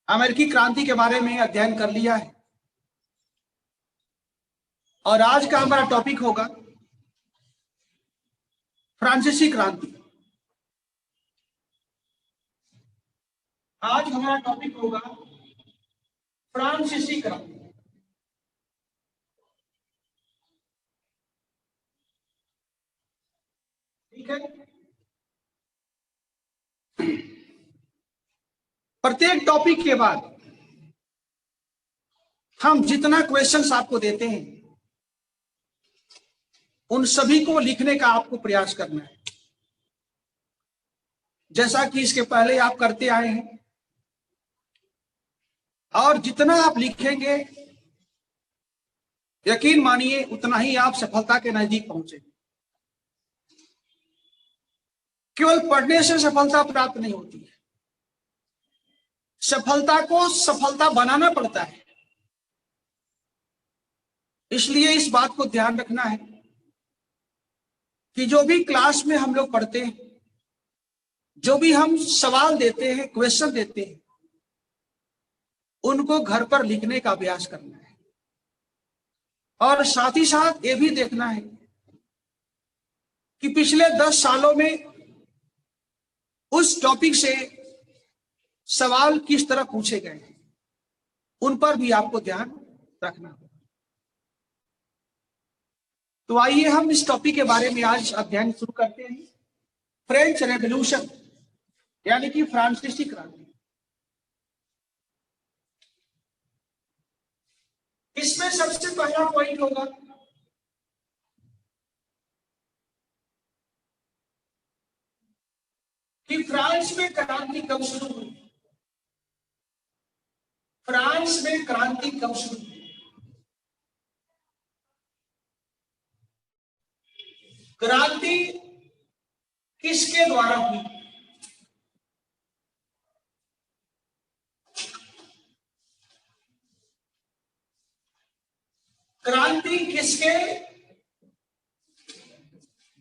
अमेरिकी क्रांति के बारे में अध्ययन कर लिया है और आज का हमारा टॉपिक होगा फ्रांसीसी क्रांति। आज हमारा टॉपिक होगा फ्रांसीसी क्रांति। ठीक है, प्रत्येक टॉपिक के बाद हम जितना क्वेश्चंस आपको देते हैं उन सभी को लिखने का आपको प्रयास करना है, जैसा कि इसके पहले आप करते आए हैं। और जितना आप लिखेंगे यकीन मानिए उतना ही आप सफलता के नजदीक पहुंचेंगे। केवल पढ़ने से सफलता प्राप्त नहीं होती है, सफलता को सफलता बनाना पड़ता है। इसलिए इस बात को ध्यान रखना है कि जो भी क्लास में हम लोग पढ़ते हैं, जो भी हम सवाल देते हैं, क्वेश्चन देते हैं, उनको घर पर लिखने का अभ्यास करना है। और साथ ही साथ ये भी देखना है कि पिछले 10 सालों में उस टॉपिक से सवाल किस तरह पूछे गए हैं, उन पर भी आपको ध्यान रखना होगा। तो आइए हम इस टॉपिक के बारे में आज अध्ययन शुरू करते हैं। फ्रेंच रेवोल्यूशन यानी कि फ्रांसीसी क्रांति। इसमें सबसे पहला पॉइंट होगा कि फ्रांस में क्रांति कब शुरू हुई। फ्रांस में क्रांति कब शुरू हुई? क्रांति किसके द्वारा हुई? क्रांति किसके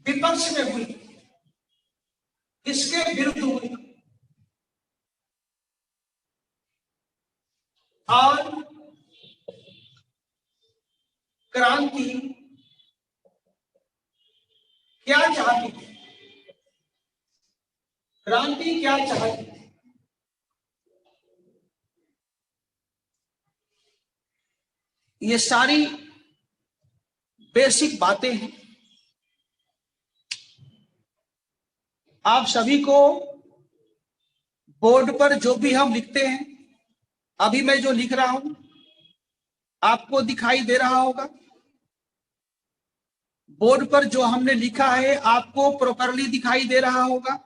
विपक्ष में हुई, किसके विरुद्ध हुई? और क्रांति क्या चाहती थी? क्रांति क्या चाहती थी? ये सारी बेसिक बातें हैं। आप सभी को बोर्ड पर जो भी हम लिखते हैं, अभी मैं जो लिख रहा हूं आपको दिखाई दे रहा होगा। बोर्ड पर जो हमने लिखा है आपको प्रॉपरली दिखाई दे रहा होगा।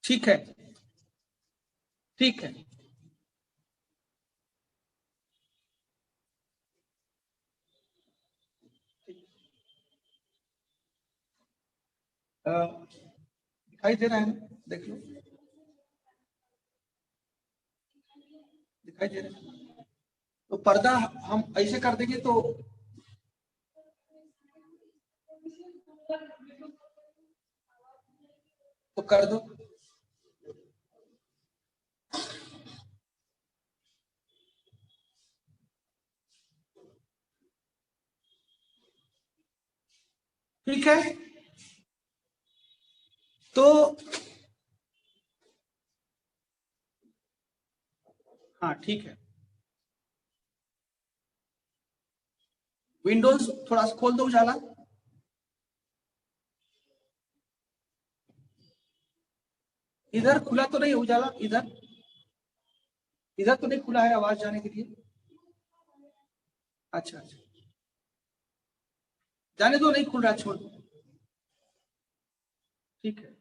ठीक है, ठीक है। दिखाई दे रहा है ना? देख लो, दिखाई दे रहा है। तो पर्दा हम ऐसे कर देंगे तो कर दो। ठीक है, तो हाँ ठीक है। विंडोज थोड़ा सा खोल दो उजाला। इधर खुला तो नहीं उजाला? इधर इधर तो नहीं खुला है आवाज जाने के लिए? अच्छा अच्छा, जाने दो, नहीं खुल रहा, छोड़ दो। ठीक है,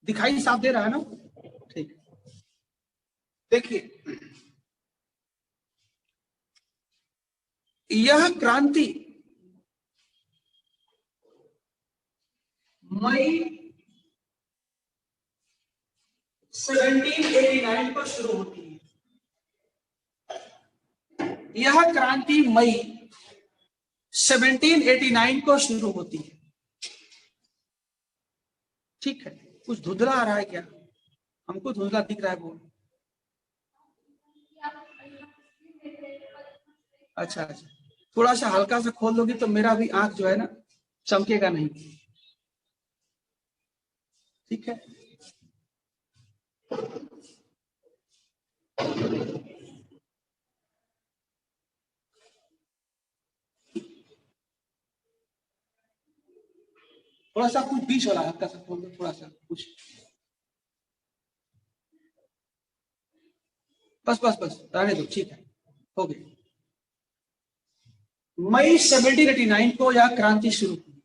दिखाई साफ दे रहा है ना? ठीक है, देखिए यह क्रांति मई 1789 को शुरू होती है। यह क्रांति मई 1789 को शुरू होती है। ठीक है, कुछ धुंधला आ रहा है क्या? हमको धुंधला दिख रहा है वो। अच्छा अच्छा, थोड़ा सा हल्का सा खोल दोगी तो मेरा भी आंख जो है ना चमकेगा नहीं। ठीक है, थोड़ा सा कुछ बीच वाला हल्का सा खोल दो, थोड़ा सा कुछ। बस बस बस रहने दो, ठीक है, हो गया। मई 1789 को यह क्रांति शुरू हुई।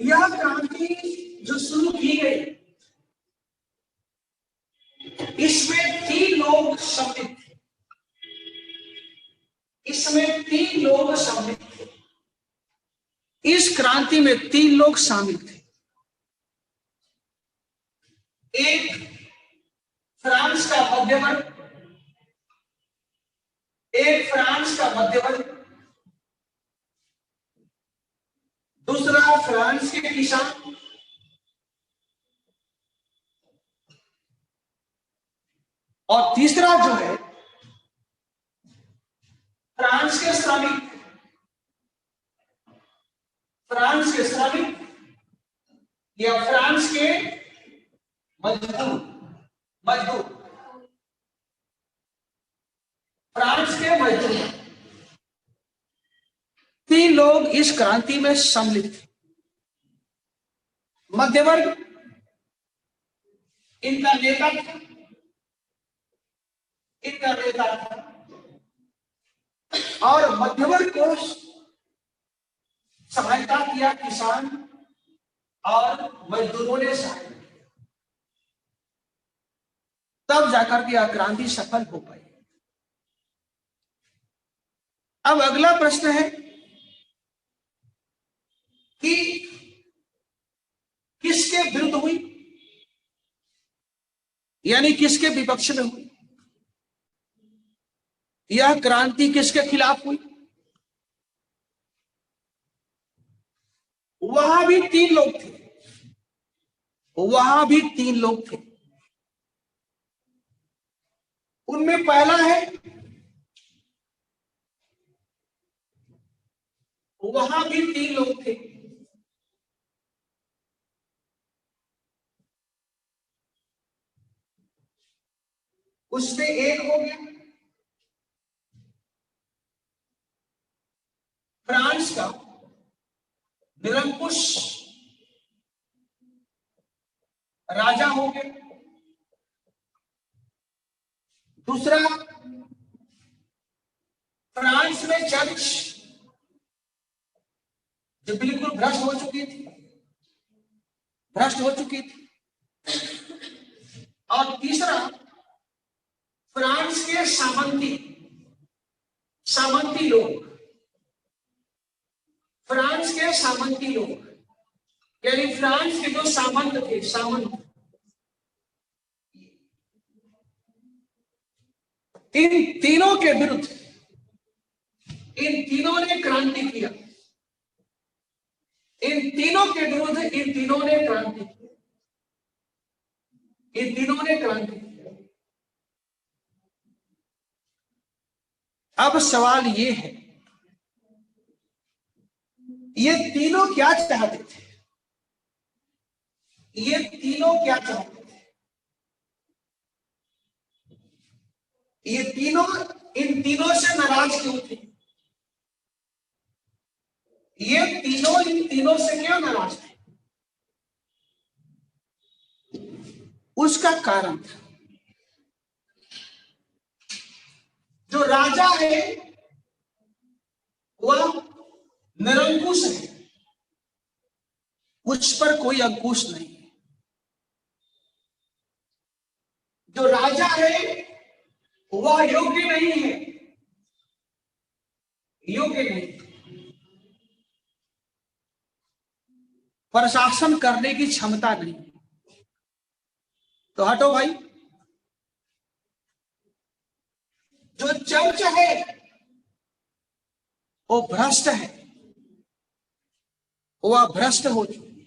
यह क्रांति जो शुरू की गई, इसमें 3 लोग सम्मिलित थे। इसमें 3 लोग सम्मिलित थे। इस क्रांति में 3 लोग शामिल थे। एक फ्रांस का मध्यवर्ग, एक फ्रांस का मध्यवर्ग, दूसरा फ्रांस के किसान, और तीसरा जो है फ्रांस के श्रमिक। फ्रांस के श्रमिक या फ्रांस के मजदूर। मजदूर, फ्रांस के मजदूर। 3 लोग इस क्रांति में सम्मिलित थे। मध्यवर्ग, इनका नेता था, इनका नेता था, और मध्यवर्ग को सहायता किया किसान और मजदूरों ने सहायता किया। तब जाकर के यह क्रांति सफल हो पाई। अब अगला प्रश्न है कि किसके विरुद्ध हुई, यानी किसके विपक्ष में हुई? यह क्रांति किसके खिलाफ हुई? वहां भी 3 लोग थे। वहां भी 3 लोग थे। उनमें पहला है, वहां भी 3 लोग थे। उसमें एक हो गया फ्रांस का निरंकुश राजा हो गया। दूसरा, फ्रांस में चर्च जो बिल्कुल भ्रष्ट हो चुकी थी, भ्रष्ट हो चुकी थी। और तीसरा, फ्रांस के सामंती, सामंती लोग। फ्रांस के सामंती लोग, यानी फ्रांस के जो सामंत थे, सामंत, इन तीनों के विरुद्ध इन तीनों ने क्रांति किया। इन तीनों के विरुद्ध इन तीनों ने क्रांति की। इन तीनों ने क्रांति की। अब सवाल ये है, ये तीनों क्या चाहते थे? ये तीनों क्या चाहते थे? ये तीनों इन तीनों से नाराज क्यों थे? ये तीनों इन तीनों से क्यों नाराज थे? उसका कारण था, जो राजा है वह निरंकुश है, उस पर कोई अंकुश नहीं है। जो राजा है वह योग्य नहीं है, योग्य नहीं, प्रशासन करने की क्षमता नहीं। तो हटो भाई। जो चर्च है वो भ्रष्ट है, वह भ्रष्ट हो चुकी है,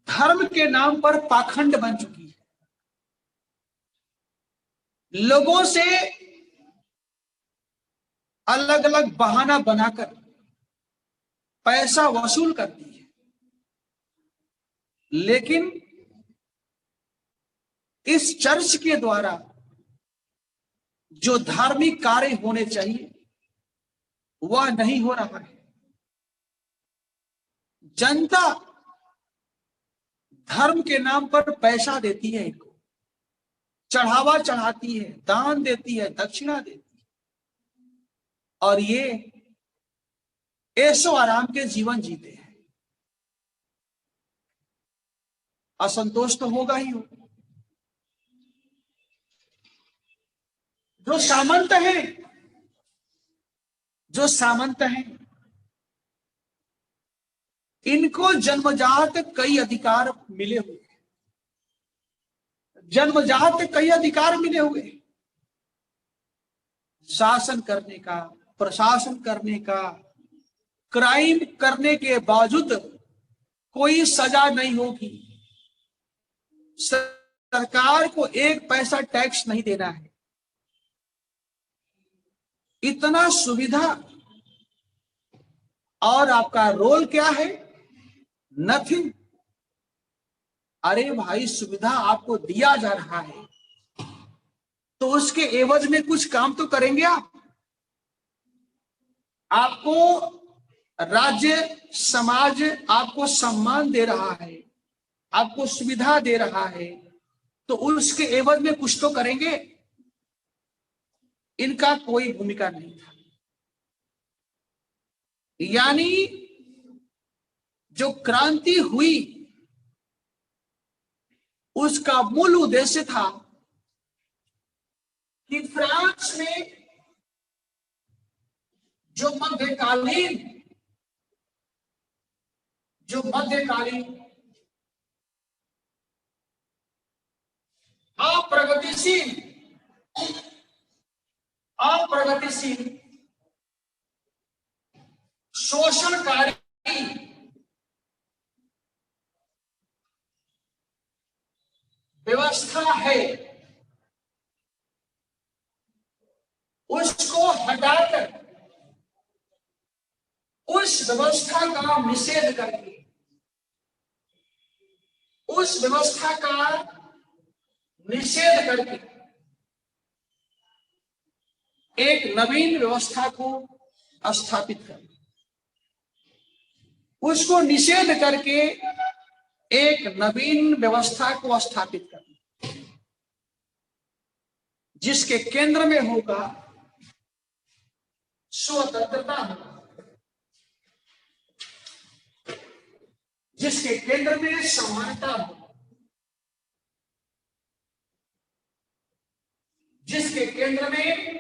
धर्म के नाम पर पाखंड बन चुकी है, लोगों से अलग अलग बहाना बनाकर पैसा वसूल करती है। लेकिन इस चर्च के द्वारा जो धार्मिक कार्य होने चाहिए वह नहीं हो रहा है। जनता धर्म के नाम पर पैसा देती है, इनको चढ़ावा चढ़ाती है, दान देती है, दक्षिणा देती है, और ये ऐशो आराम के जीवन जीते हैं। असंतोष तो होगा ही होगा। जो सामंत हैं इनको जन्मजात कई अधिकार मिले हुए, शासन करने का, प्रशासन करने का, क्राइम करने के बावजूद कोई सजा नहीं होगी, सरकार को एक पैसा टैक्स नहीं देना है, इतना सुविधा। और आपका रोल क्या है? नथिंग। अरे भाई, सुविधा आपको दिया जा रहा है तो उसके एवज में कुछ काम तो करेंगे आप। आपको राज्य समाज आपको सम्मान दे रहा है, आपको सुविधा दे रहा है, तो उसके एवज में कुछ तो करेंगे। इनका कोई भूमिका नहीं था। यानी जो क्रांति हुई उसका मूल उद्देश्य था कि फ्रांस में जो मध्यकालीन अप्रगतिशील शोषणकारी व्यवस्था है, उसको हटाकर उस व्यवस्था का निषेध करके, एक नवीन व्यवस्था को स्थापित करना, उसको निषेध करके एक नवीन व्यवस्था को स्थापित करना, जिसके केंद्र में होगा स्वतंत्रता, जिसके केंद्र में समानता हो, जिसके केंद्र में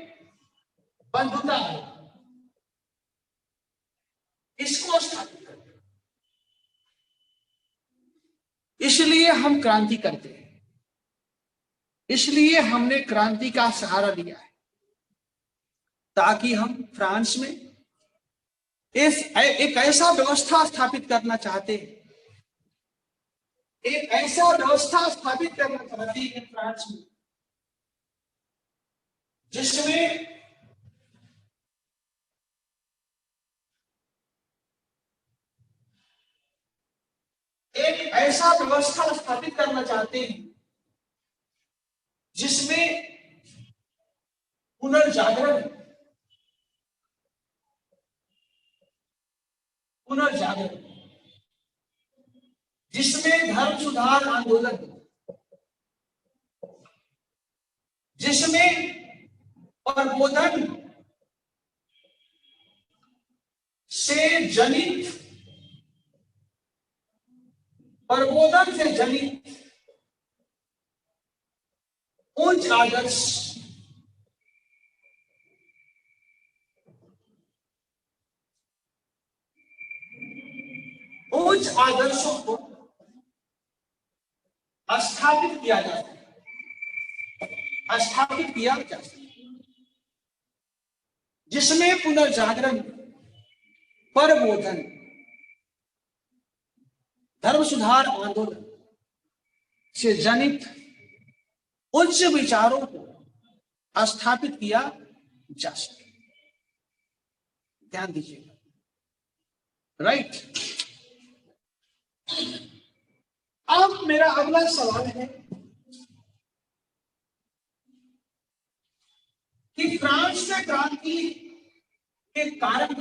बंधुता हो, इसको स्थापित करते। इसलिए हम क्रांति करते हैं, इसलिए हमने क्रांति का सहारा लिया है, ताकि हम फ्रांस में एक ऐसा व्यवस्था स्थापित करना चाहते हैं, एक ऐसा व्यवस्था स्थापित करना चाहते हैं फ्रांस में, जिसमें एक ऐसा व्यवस्था स्थापित करना चाहते हैं जिसमें पुनर्जागरण, जिसमें धर्म सुधार आंदोलन, जिसमें प्रबोधन से जनित उच्च आदर्शों को स्थापित किया जा सकता, जिसमें पुनर्जागरण, प्रबोधन, धर्म सुधार आंदोलन से जनित उच्च विचारों को स्थापित किया जा सके। ध्यान दीजिएगा, राइट। अब मेरा अगला सवाल है कि फ्रांस में क्रांति के कारण,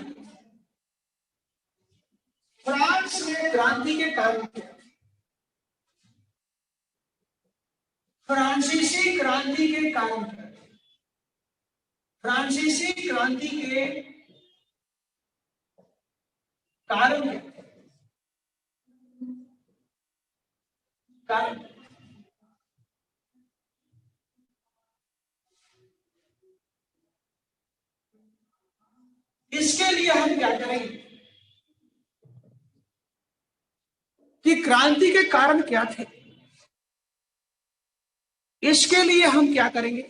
फ्रांस में क्रांति के कारण क्या, फ्रांसीसी क्रांति के कारण क्या, फ्रांसीसी क्रांति के कारण क्या, कारण इसके लिए हम क्या करेंगे कि क्रांति के कारण क्या थे, इसके लिए हम क्या करेंगे,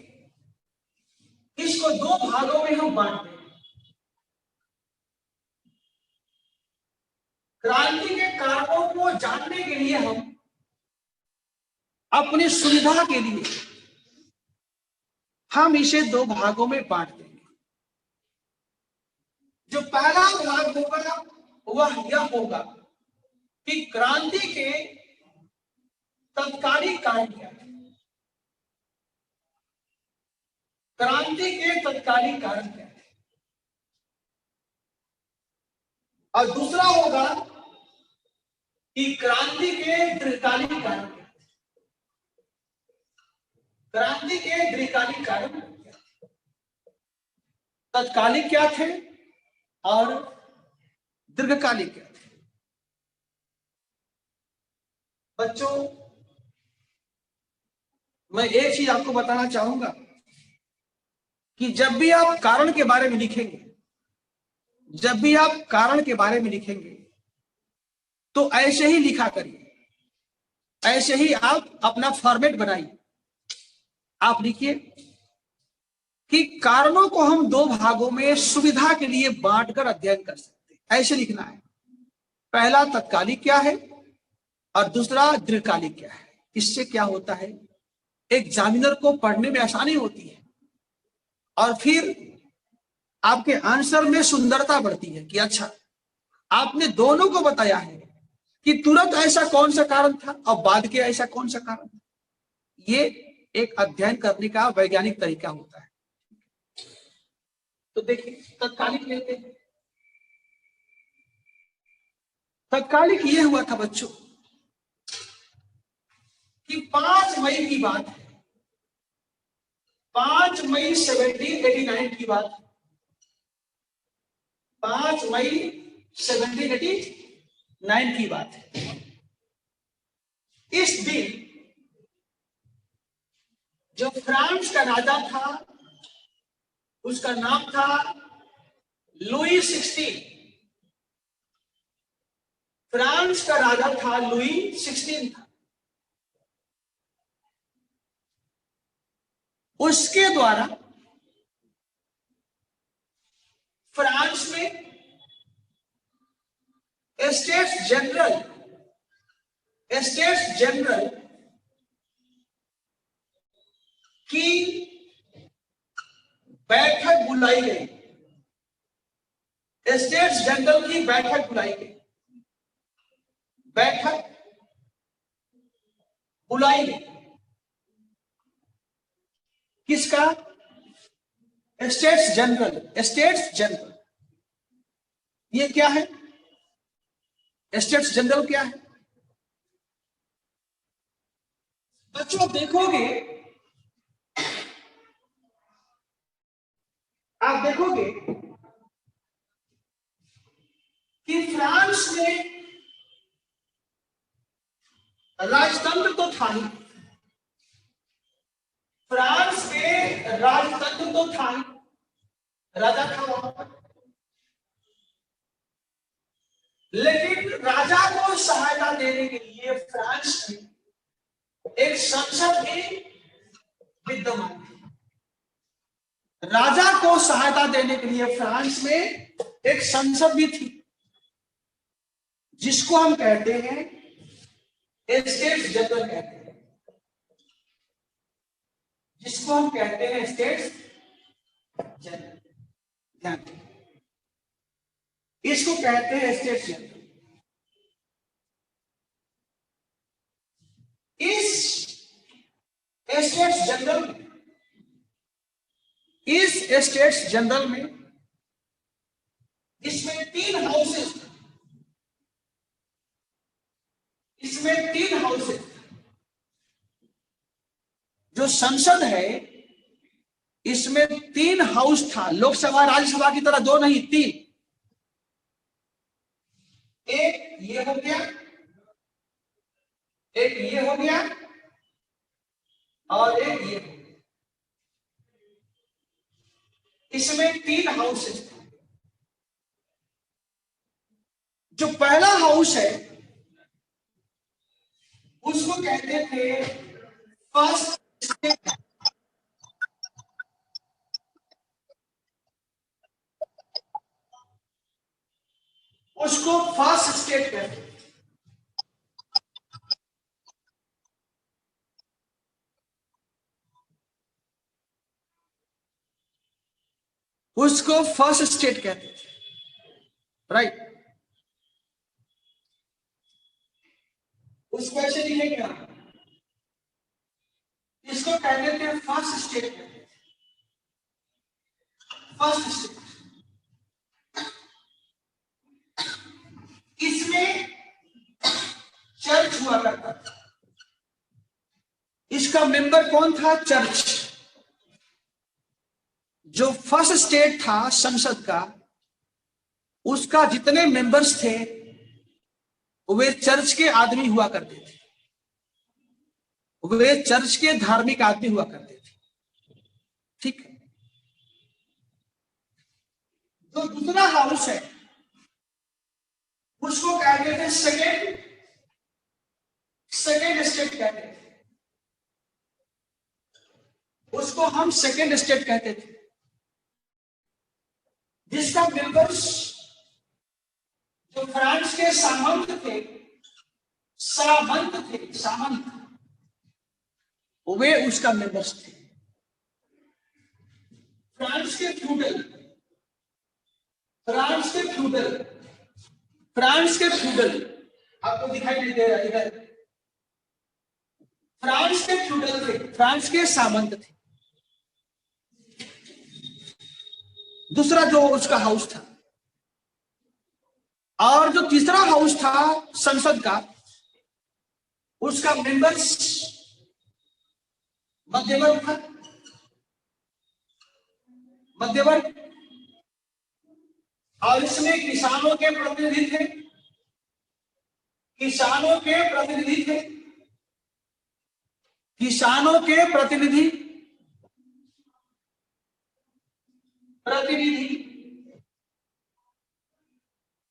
इसको दो भागों में हम बांट देंगे। क्रांति के कारणों को जानने के लिए हम अपनी सुविधा के लिए हम इसे दो भागों में बांट देंगे। जो पहला भाग होगा वह यह होगा कि क्रांति के तत्कालिक कारण क्या है, क्रांति के तत्कालिक कारण क्या है, और दूसरा होगा कि क्रांति के दीर्घकालिक कारण क्या है, क्रांति के दीर्घकालिक कारण क्या थे, तत्कालिक क्या थे और दीर्घकालिक क्या थे। बच्चों, मैं एक चीज आपको बताना चाहूंगा कि जब भी आप कारण के बारे में लिखेंगे, जब भी आप कारण के बारे में लिखेंगे तो ऐसे ही लिखा करिए, ऐसे ही आप अपना फॉर्मेट बनाइए। आप लिखिए कि कारणों को हम दो भागों में सुविधा के लिए बांटकर अध्ययन कर सकते हैं, ऐसे लिखना है। पहला तत्कालिक क्या है और दूसरा दीर्घकालिक क्या है। इससे क्या होता है, एग्जामिनर को पढ़ने में आसानी होती है और फिर आपके आंसर में सुंदरता बढ़ती है कि अच्छा आपने दोनों को बताया है कि तुरंत ऐसा कौन सा कारण था और बाद के ऐसा कौन सा कारण था। ये एक अध्ययन करने का वैज्ञानिक तरीका होता है। तो देखिए तत्कालिक लेते हैं। तत्कालिक ये हुआ था बच्चों कि 5 मई की बात है, 5 मई 1789 की बात, 5 मई 1789 की बात है। इस दिन जो फ्रांस का राजा था उसका नाम था लुई 16। फ्रांस का राजा था लुई 16 था। उसके द्वारा फ्रांस में स्टेट्स जनरल की बैठक बुलाई गई, स्टेट्स जनरल की बैठक बुलाई गई, बैठक बुलाई गई। किसका? States general. ये क्या है? स्टेट्स जनरल क्या है बच्चों? देखोगे, आप देखोगे कि फ्रांस में राजतंत्र तो था ही, फ्रांस में राजतंत्र तो था ही, राजा था वहां पर, लेकिन राजा को सहायता देने के लिए फ्रांस में एक संसद भी विद्यमान थी। राजा को सहायता देने के लिए फ्रांस में एक संसद भी थी। जिसको हम कहते हैं स्टेट्स जनरल कहते हैं, जिसको हम कहते हैं स्टेट्स जनरल। ध्यान दें, इसको कहते हैं स्टेट्स जनरल। इस स्टेट्स जनरल में, इस स्टेट्स जनरल में इसमें 3 हाउसेस, इसमें 3 हाउसेस। जो संसद है इसमें 3 हाउस था। लोकसभा राज्यसभा की तरह 2 नहीं, 3। एक ये हो गया, एक ये हो गया और एक ये हो गया। इसमें 3 हाउसेस थे। जो पहला हाउस है उसको कहते थे फर्स्ट स्टेट, उसको फर्स्ट स्टेट कहते थे। उसको फर्स्ट स्टेट कहते थे, राइट। उसको ऐसे लिखेंगे आप, इसको कहते थे फर्स्ट स्टेट कहते थे, फर्स्ट स्टेट। इसमें चर्च हुआ करता था। इसका मेंबर कौन था? चर्च। जो फर्स्ट स्टेट था संसद का, उसका जितने मेंबर्स थे वे चर्च के आदमी हुआ करते थे, वे चर्च के धार्मिक आदमी हुआ करते थे, ठीक है। तो दूसरा हाउस है उसको कहते थे सेकेंड स्टेट कहते थे, उसको हम सेकेंड स्टेट कहते थे, जिसका मेंबर्स जो फ्रांस के सामंत थे, सामंत वे उसका मेंबर्स थे। फ्रांस के फ्यूडल, फ्रांस के फ्यूडल, फ्रांस के फ्यूडल आपको दिखाई नहीं दे रहा इधर, फ्रांस के फ्यूडल थे, फ्रांस के सामंत थे। दूसरा जो उसका हाउस था, और जो तीसरा हाउस था संसद का, उसका मेंबर्स मध्यवर्ग था, मध्यवर्ग। और इसमें किसानों के प्रतिनिधि थे, किसानों के प्रतिनिधि थे, किसानों के प्रतिनिधि,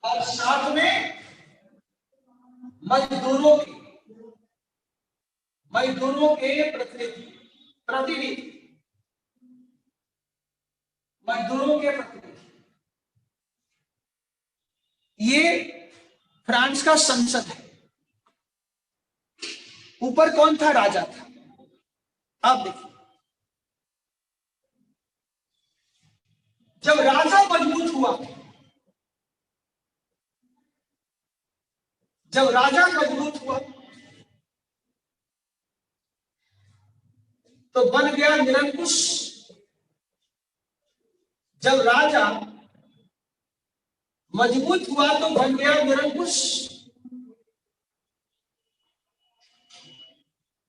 और साथ में मजदूरों के, मजदूरों के प्रतिनिधि, मजदूरों के प्रतिनिधि। ये फ्रांस का संसद है। ऊपर कौन था? राजा था। अब देखिए, जब राजा मजबूत हुआ, जब राजा मजबूत हुआ तो बन गया निरंकुश। जब राजा मजबूत हुआ तो बन गया निरंकुश,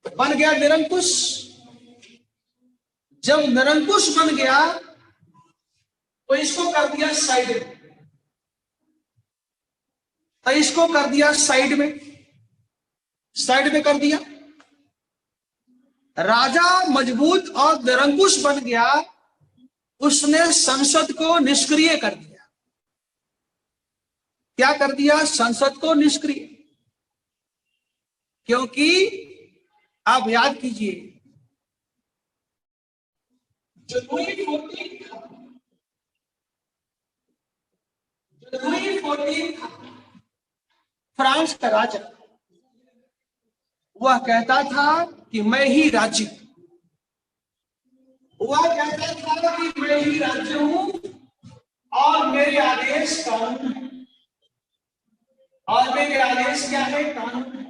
बन गया निरंकुश। जब निरंकुश बन गया तो इसको कर दिया साइड में, तो इसको कर दिया साइड में, साइड में कर दिया। राजा मजबूत और निरंकुश बन गया, उसने संसद को निष्क्रिय कर दिया। क्या कर दिया? संसद को निष्क्रिय। क्योंकि आप याद कीजिए, जो लुई XIV था, जो लुई XIV था, फ्रांस का राजा, वह कहता था कि मैं ही राज्य, वह कहता था कि मैं ही राज्य हूं और मेरे आदेश कानून है, और मेरे आदेश क्या है? कानून है।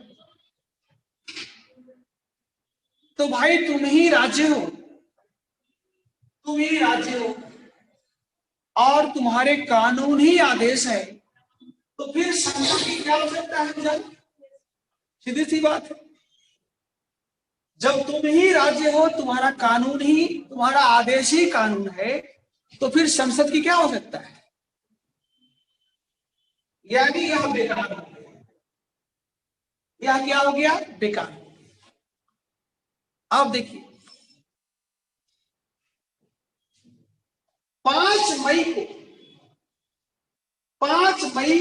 तो भाई तुम ही राज्य हो, तुम ही राज्य हो और तुम्हारे कानून ही आदेश है, तो फिर संसद की क्या आवश्यकता है? जब सीधी सी बात है, जब तुम ही राज्य हो, तुम्हारा कानून ही, तुम्हारा आदेश ही कानून है, तो फिर संसद की क्या आवश्यकता है? यानी यह बेकार हो गया। यह क्या हो गया? बेकार। अब देखिए 5 मई को, 5 मई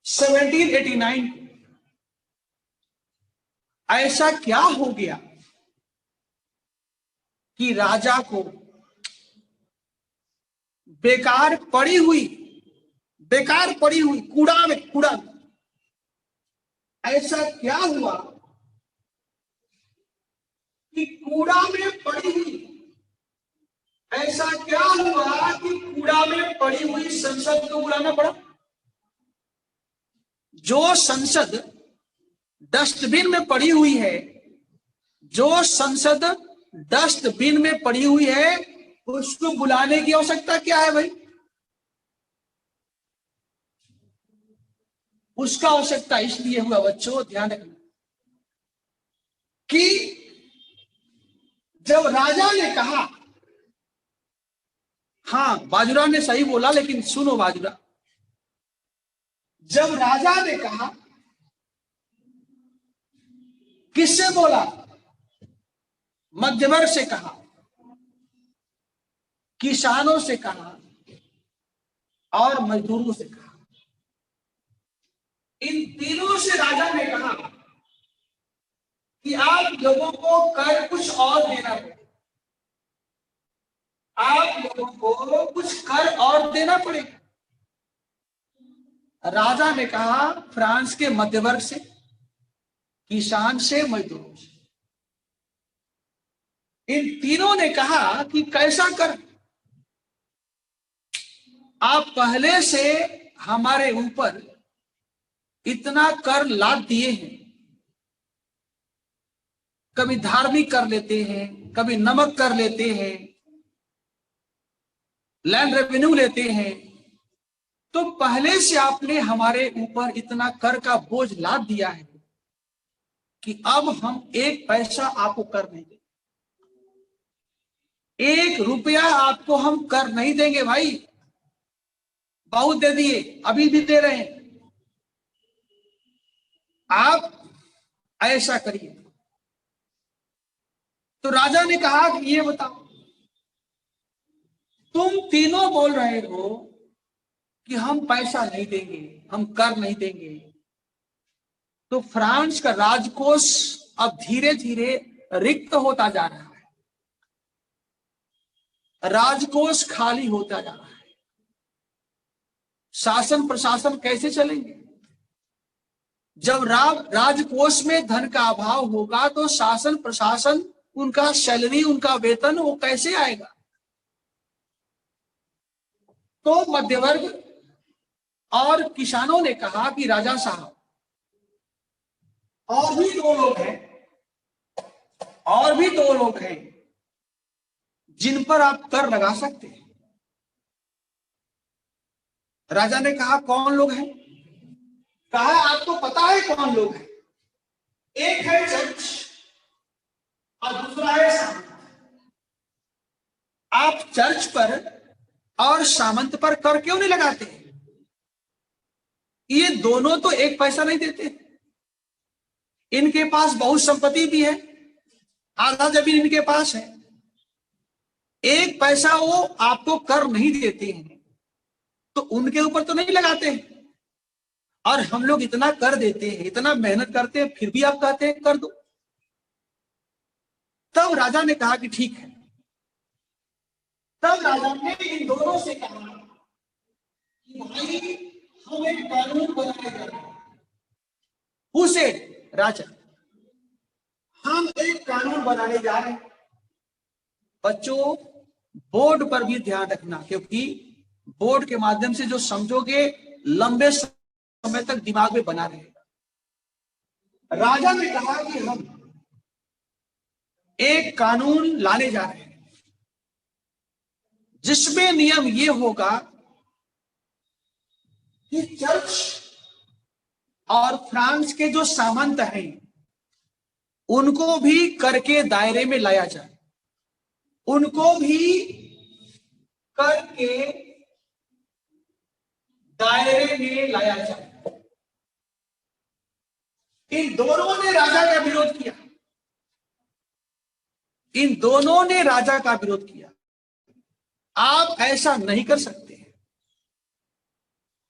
1789 ऐसा क्या हो गया कि राजा को बेकार पड़ी हुई कूड़ा में, ऐसा क्या हुआ कि कूड़ा में पड़ी हुई, ऐसा क्या हुआ कि कूड़ा में पड़ी हुई संसद को बुलाना पड़ा? जो संसद डस्टबिन में पड़ी हुई है, जो संसद डस्टबिन में पड़ी हुई है, उसको बुलाने की आवश्यकता क्या है भाई? उसका आवश्यकता इसलिए हुआ बच्चों, ध्यान रखना, कि जब राजा ने कहा, हाँ बाजुरा ने सही बोला, लेकिन सुनो बाजुरा, जब राजा ने कहा, किससे बोला? मध्यवर्ग से कहा, किसानों से कहा और मजदूरों से कहा। इन तीनों से राजा ने कहा कि आप लोगों को कर कुछ और देना पड़ेगा, आप लोगों को कुछ कर और देना पड़ेगा। राजा ने कहा फ्रांस के मध्यवर्ग से, किसान से, मजदूरों से। इन तीनों ने कहा कि कैसा कर, आप पहले से हमारे ऊपर इतना कर लाद दिए हैं, कभी धार्मिक कर लेते हैं, कभी नमक कर लेते हैं, लैंड रेवेन्यू लेते हैं, तो पहले से आपने हमारे ऊपर इतना कर का बोझ लाद दिया है कि अब हम 1 पैसा आपको कर नहीं देंगे, 1 रुपया आपको हम कर नहीं देंगे भाई। बहुत दे दिए, अभी भी दे रहे हैं, आप ऐसा करिए। तो राजा ने कहा कि ये बताओ, तुम तीनों बोल रहे हो कि हम पैसा नहीं देंगे, हम कर नहीं देंगे, तो फ्रांस का राजकोष अब धीरे धीरे रिक्त होता जा रहा है, राजकोष खाली होता जा रहा है। शासन प्रशासन कैसे चलेंगे? जब राजकोष में धन का अभाव होगा तो शासन प्रशासन, उनका सैलरी, उनका वेतन, वो कैसे आएगा? तो मध्यवर्ग और किसानों ने कहा कि राजा साहब, और भी 2 लोग हैं, और भी 2 लोग हैं जिन पर आप कर लगा सकते हैं। राजा ने कहा कौन लोग हैं? कहा आपको पता है कौन लोग हैं? एक है जज और दूसरा है सामंत। आप चर्च पर और सामंत पर कर क्यों नहीं लगाते? ये दोनों तो 1 पैसा नहीं देते, इनके पास बहुत संपत्ति भी है, आधा जमीन इनके पास है, 1 पैसा वो आपको कर नहीं देते हैं, तो उनके ऊपर तो नहीं लगाते हैं। और हम लोग इतना कर देते हैं, इतना मेहनत करते हैं, फिर भी आप कहते हैं कर दो। तब राजा ने कहा कि ठीक है। तब राजा ने इन दोनों से कहा कि भाई हम एक कानून बनाने जा रहे हैं। Who said? राजा। हम एक कानून बनाने जा रहे हैं। बच्चों, बोर्ड पर भी ध्यान रखना, क्योंकि बोर्ड के माध्यम से जो समझोगे लंबे समय तक दिमाग में बना रहेगा। राजा ने कहा कि हम एक कानून लाने जा रहे हैं जिसमें नियम ये होगा कि चर्च और फ्रांस के जो सामंत हैं उनको भी कर के दायरे में लाया जाए, उनको भी कर के दायरे में लाया जाए। इन दोनों ने राजा का विरोध किया, इन दोनों ने राजा का विरोध किया। आप ऐसा नहीं कर सकते।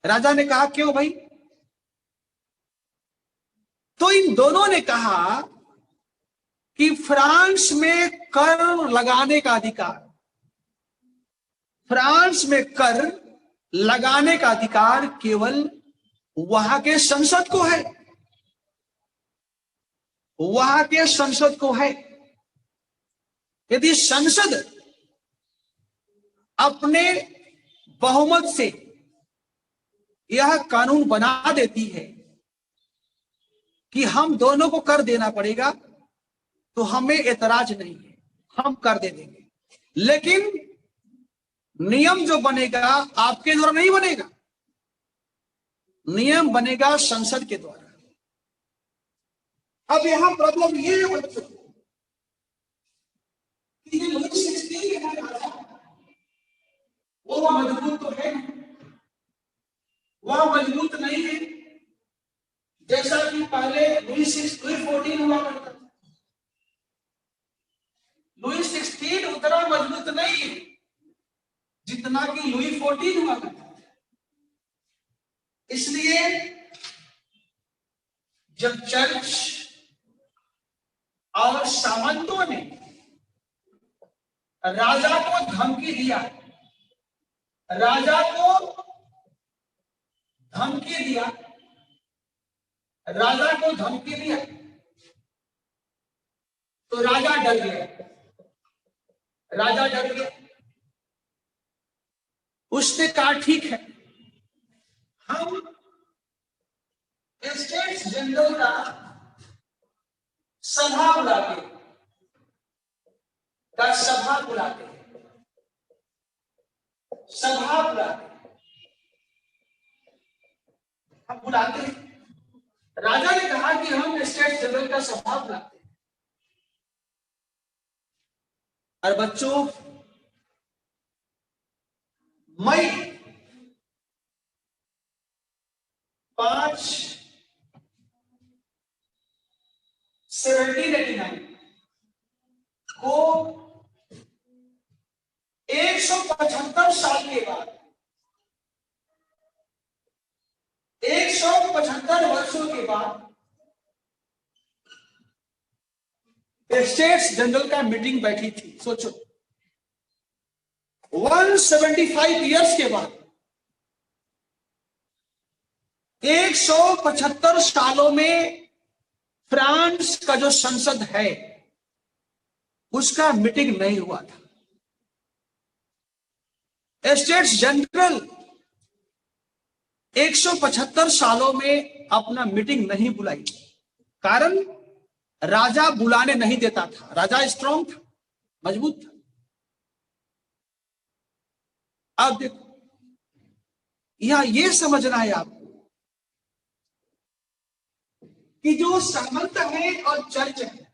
राजा ने कहा क्यों भाई? तो इन दोनों ने कहा कि फ्रांस में कर लगाने का अधिकार, फ्रांस में कर लगाने का अधिकार केवल वहां के संसद को है, वहां के संसद को है। यदि संसद अपने बहुमत से यह कानून बना देती है कि हम दोनों को कर देना पड़ेगा, तो हमें एतराज नहीं है, हम कर दे देंगे। लेकिन नियम जो बनेगा आपके द्वारा नहीं बनेगा, नियम बनेगा संसद के द्वारा। अब यहां प्रॉब्लम ये है बच्चों कि ये लुई 16 है राजा, वो मजबूत तो है, वह मजबूत नहीं है जैसा कि पहले लुई 14 हुआ करता था। लुई 16 उतना मजबूत नहीं है जितना कि लुई 14 हुआ करता था। इसलिए जब चर्च और सामंतों ने राजा को धमकी दिया, राजा को धमकी दिया, राजा को धमकी दिया, तो राजा डर गया, राजा डर गया। उसने कहा ठीक है, हम स्टेट्स जनरल का सभा बुलाते, सभा बुलाते, सभा बुलाते, हम बुलाते हैं। राजा ने कहा कि हम स्टेट जनरल का सभा बुलाते हैं। और बच्चों, मई 5, 1789 को 175 साल के बाद, 175 वर्षों के बाद स्टेट्स जनरल का मीटिंग बैठी थी। सोचो, 175 इयर्स के बाद, 175 सालों में फ्रांस का जो संसद है उसका मीटिंग नहीं हुआ था। स्टेट्स जनरल 175 सालों में अपना मीटिंग नहीं बुलाई, कारण राजा बुलाने नहीं देता था। राजा स्ट्रांग था, मजबूत था। अब देखो, यहां यह समझना है आपको कि जो सामंत है और चर्च है,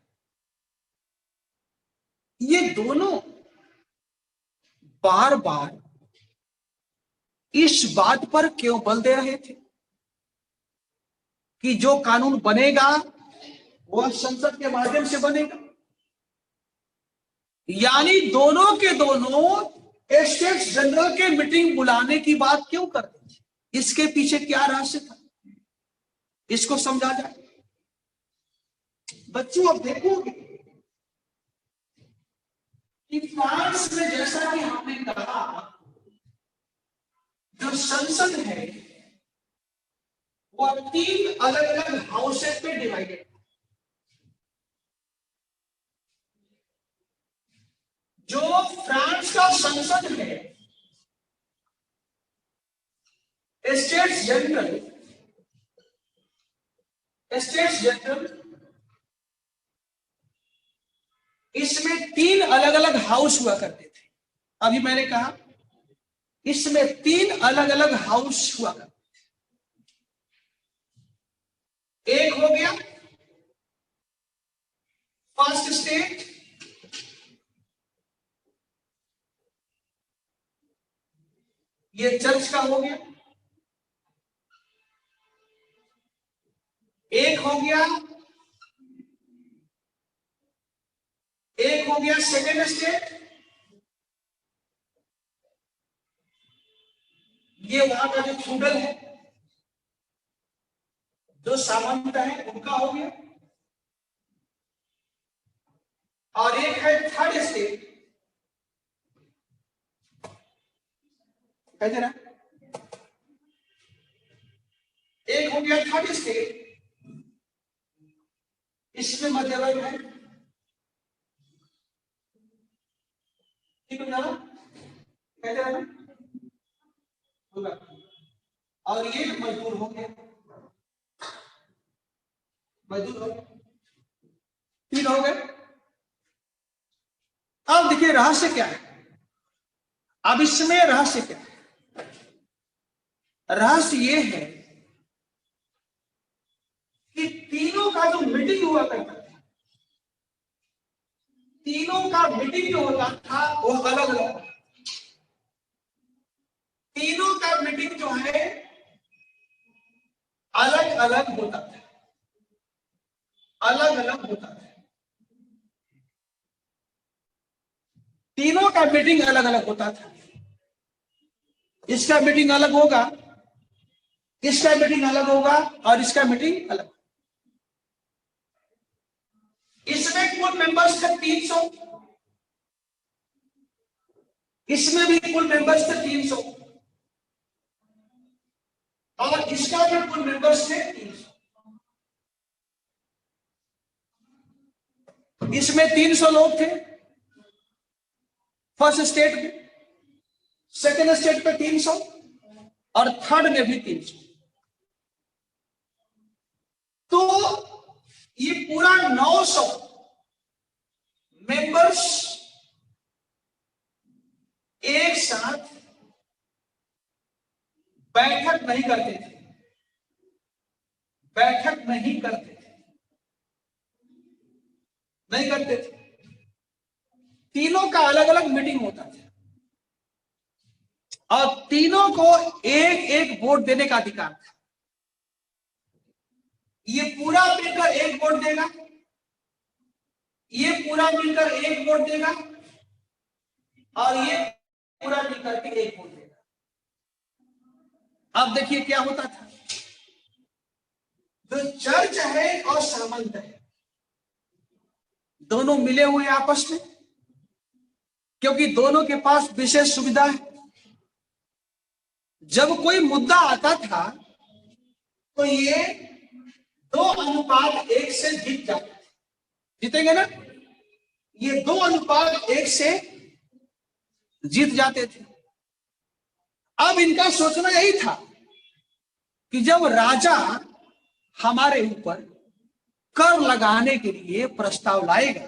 ये दोनों बार बार इस बात पर क्यों बल दे रहे थे कि जो कानून बनेगा वह संसद के माध्यम से बनेगा। यानी दोनों के दोनों स्टेट्स जनरल के मीटिंग बुलाने की बात क्यों करते थे? इसके पीछे क्या रहस्य था, इसको समझा जाए। बच्चों, अब देखोगे कि फ्रांस में, जैसा कि हमने कहा, जो संसद है वह 3 अलग अलग हाउसेस पे डिवाइडेड। जो फ्रांस का संसद है, स्टेट्स जनरल, इसमें 3 अलग अलग हाउस हुआ करते थे। अभी मैंने कहा इसमें 3 अलग अलग हाउस हुआ करते थे। एक हो गया फर्स्ट स्टेट, ये चर्च का हो गया। एक हो गया सेकेंड स्टेट, ये वहां का जो फ्यूडल है, जो सामंत है, उनका हो गया। और एक है थर्ड स्टेट, है जरा, एक हो गया थर्ड स्टेट, इसमें मध्यवर्ग है, ठीक है ना, कहते हैं होगा। और ये मजदूर हो गया, मजदूर हो गया, 3 हो गए। अब देखिए रहस्य क्या है, अब इसमें रहस्य क्या है? रहस्य ये है कि तीनों का जो मीटिंग हुआ करता था, तीनों का मीटिंग जो होता था वो अलग अलग, तीनों का मीटिंग जो है अलग अलग होता था, अलग अलग होता था। तीनों का मीटिंग अलग अलग होता था। इसका मीटिंग अलग होगा, इसका मीटिंग अलग होगा, और इसका मीटिंग अलग। इसमें कुल मेंबर्स थे 300, इसमें भी कुल मेंबर्स थे 300, और इसका भी कुल मेंबर्स थे 300। इसमें 300 लोग थे फर्स्ट स्टेट में, सेकेंड स्टेट पे 300, और थर्ड में भी 300। तो ये पूरा 900 मेंबर्स एक साथ बैठक नहीं करते थे, बैठक नहीं करते थे, नहीं करते थे। तीनों का अलग अलग मीटिंग होता था, और तीनों को एक एक वोट देने का अधिकार था। ये पूरा मिलकर एक वोट देगा, ये पूरा मिलकर एक वोट देगा, और ये पूरा मिलकर के एक वोट देगा। अब देखिए क्या होता था, जो चर्च है और सामंत है, दोनों मिले हुए आपस में, क्योंकि दोनों के पास विशेष सुविधा है। जब कोई मुद्दा आता था तो ये 2:1 से जीत जाते, जीतेंगे ना, ये 2:1 से जीत जाते थे। अब इनका सोचना यही था कि जब राजा हमारे ऊपर कर लगाने के लिए प्रस्ताव लाएगा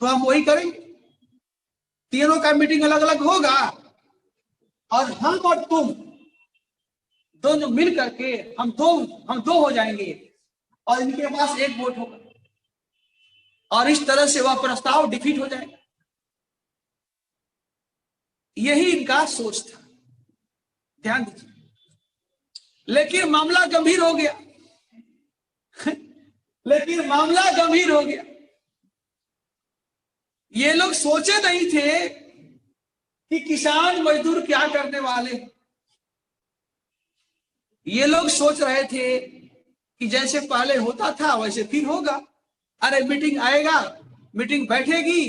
तो हम वही करेंगे। तीनों का मीटिंग अलग अलग होगा, और हम और तुम दोनों मिल करके हम दो हो जाएंगे, और इनके पास एक वोट होगा, और इस तरह से वह प्रस्ताव डिफीट हो जाएगा। यही इनका सोच था, ध्यान दीजिए। लेकिन मामला गंभीर हो गया लेकिन मामला गंभीर हो गया। ये लोग सोचे नहीं थे कि किसान मजदूर क्या करने वाले। ये लोग सोच रहे थे कि जैसे पहले होता था वैसे फिर होगा। अरे मीटिंग आएगा, मीटिंग बैठेगी,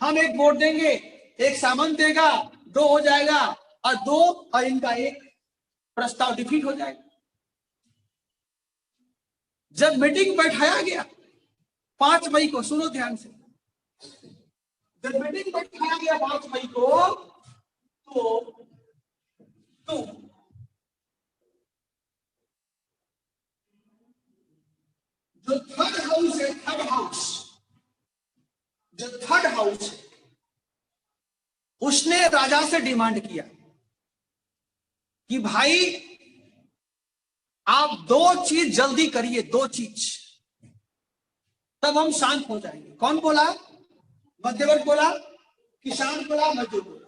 हम एक वोट देंगे, एक सामंत देगा, 2 हो जाएगा, और 2 और इनका एक प्रस्ताव डिफीट हो जाएगा। जब मीटिंग बैठाया गया 5 मई को, सुनो ध्यान से, जब मीटिंग बैठाया गया 5 मई को, तो जो थर्ड हाउस है, जो थर्ड हाउस है, उसने राजा से डिमांड किया कि भाई आप 2 चीज जल्दी करिए, 2 चीज, तब हम शांत हो जाएंगे। कौन बोला? मध्यवर्ग बोला, किसान बोला, मजदूर बोला।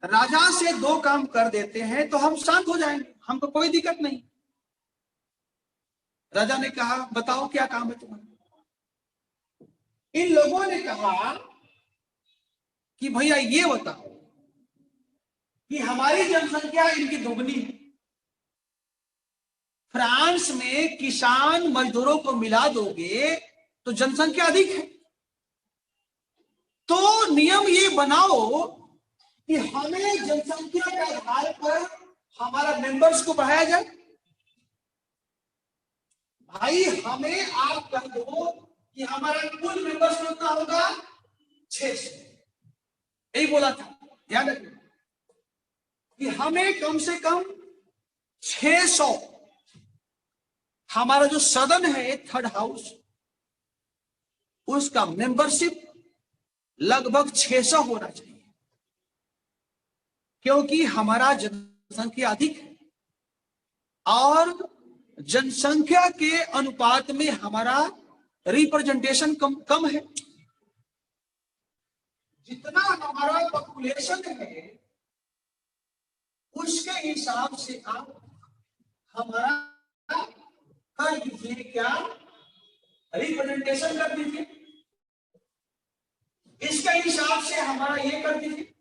राजा से 2 काम कर देते हैं तो हम शांत हो जाएंगे, हमको कोई दिक्कत नहीं। राजा ने कहा बताओ क्या काम है तुम्हारा? इन लोगों ने कहा कि भैया ये बताओ कि हमारी जनसंख्या इनकी दुगनी है, फ्रांस में किसान मजदूरों को मिला दोगे तो जनसंख्या अधिक है, तो नियम ये बनाओ कि हमें जनसंख्या के आधार पर हमारा मेंबर्स को बढ़ाया जाए। भाई हमें आप कह दो कि हमारा कुल मेंबर्स कितना होगा, 600। यही बोला था, ध्यान रखिए कि हमें कम से कम 600, हमारा जो सदन है थर्ड हाउस, उसका मेंबरशिप लगभग 600 होना चाहिए, क्योंकि हमारा जनसंख्या अधिक है और जनसंख्या के अनुपात में हमारा रिप्रेजेंटेशन कम है। जितना हमारा पॉपुलेशन है उसके हिसाब से आप हमारा कर दीजिए, क्या रिप्रेजेंटेशन कर दीजिए, इसके हिसाब से हमारा ये कर दीजिए।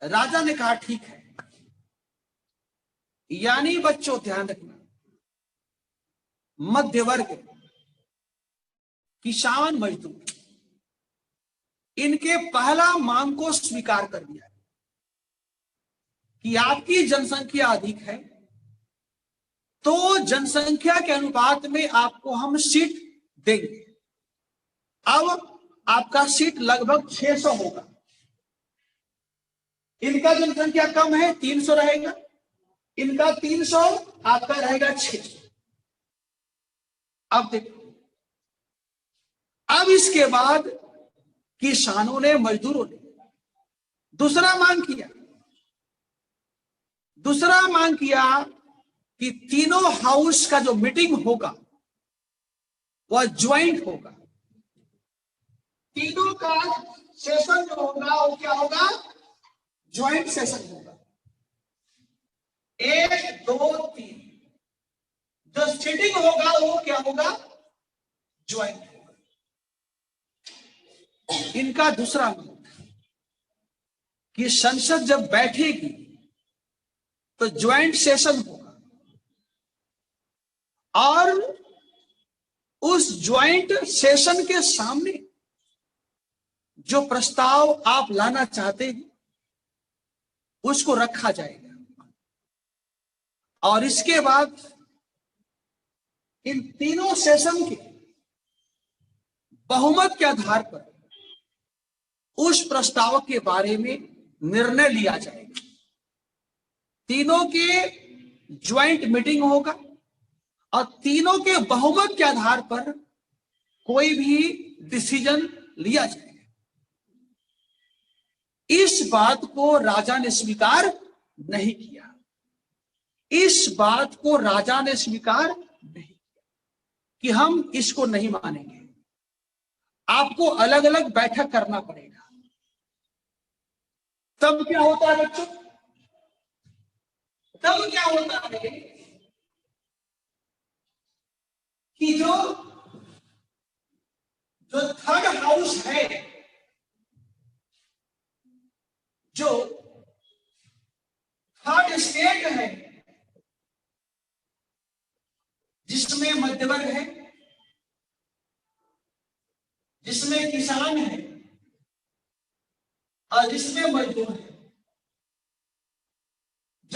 राजा ने कहा ठीक है। यानी बच्चों ध्यान रखना, मध्यवर्ग, किसान, मजदूर, इनके पहला मांग को स्वीकार कर दिया कि आपकी जनसंख्या अधिक है तो जनसंख्या के अनुपात में आपको हम सीट देंगे। अब आपका सीट लगभग 600 होगा, इनका जनसंख्या कम है 300 रहेगा, इनका 300, आपका रहेगा 600। अब देखो, अब इसके बाद किसानों ने, मजदूरों ने दूसरा मांग किया कि तीनों हाउस का जो मीटिंग होगा वह ज्वाइंट होगा। तीनों का सेशन जो होगा वो क्या होगा, ज्वाइंट सेशन होगा। 1 2 3 जो सीटिंग होगा वो क्या होगा, ज्वाइंट होगा। इनका दूसरा कि संसद जब बैठेगी तो ज्वाइंट सेशन होगा और उस ज्वाइंट सेशन के सामने जो प्रस्ताव आप लाना चाहते हैं उसको रखा जाएगा और इसके बाद इन तीनों सेशन के बहुमत के आधार पर उस प्रस्ताव के बारे में निर्णय लिया जाएगा। तीनों के ज्वाइंट मीटिंग होगा और तीनों के बहुमत के आधार पर कोई भी डिसीजन लिया जाएगा। इस बात को राजा ने स्वीकार नहीं किया, इस बात को राजा ने स्वीकार नहीं किया कि हम इसको नहीं मानेंगे, आपको अलग अलग बैठक करना पड़ेगा। तब क्या होता है बच्चों, तब क्या होता है कि जो थर्ड हाउस है, जो थर्ड स्टेट है जिसमें मध्यवर्ग है, जिसमें किसान है और जिसमें मजदूर है,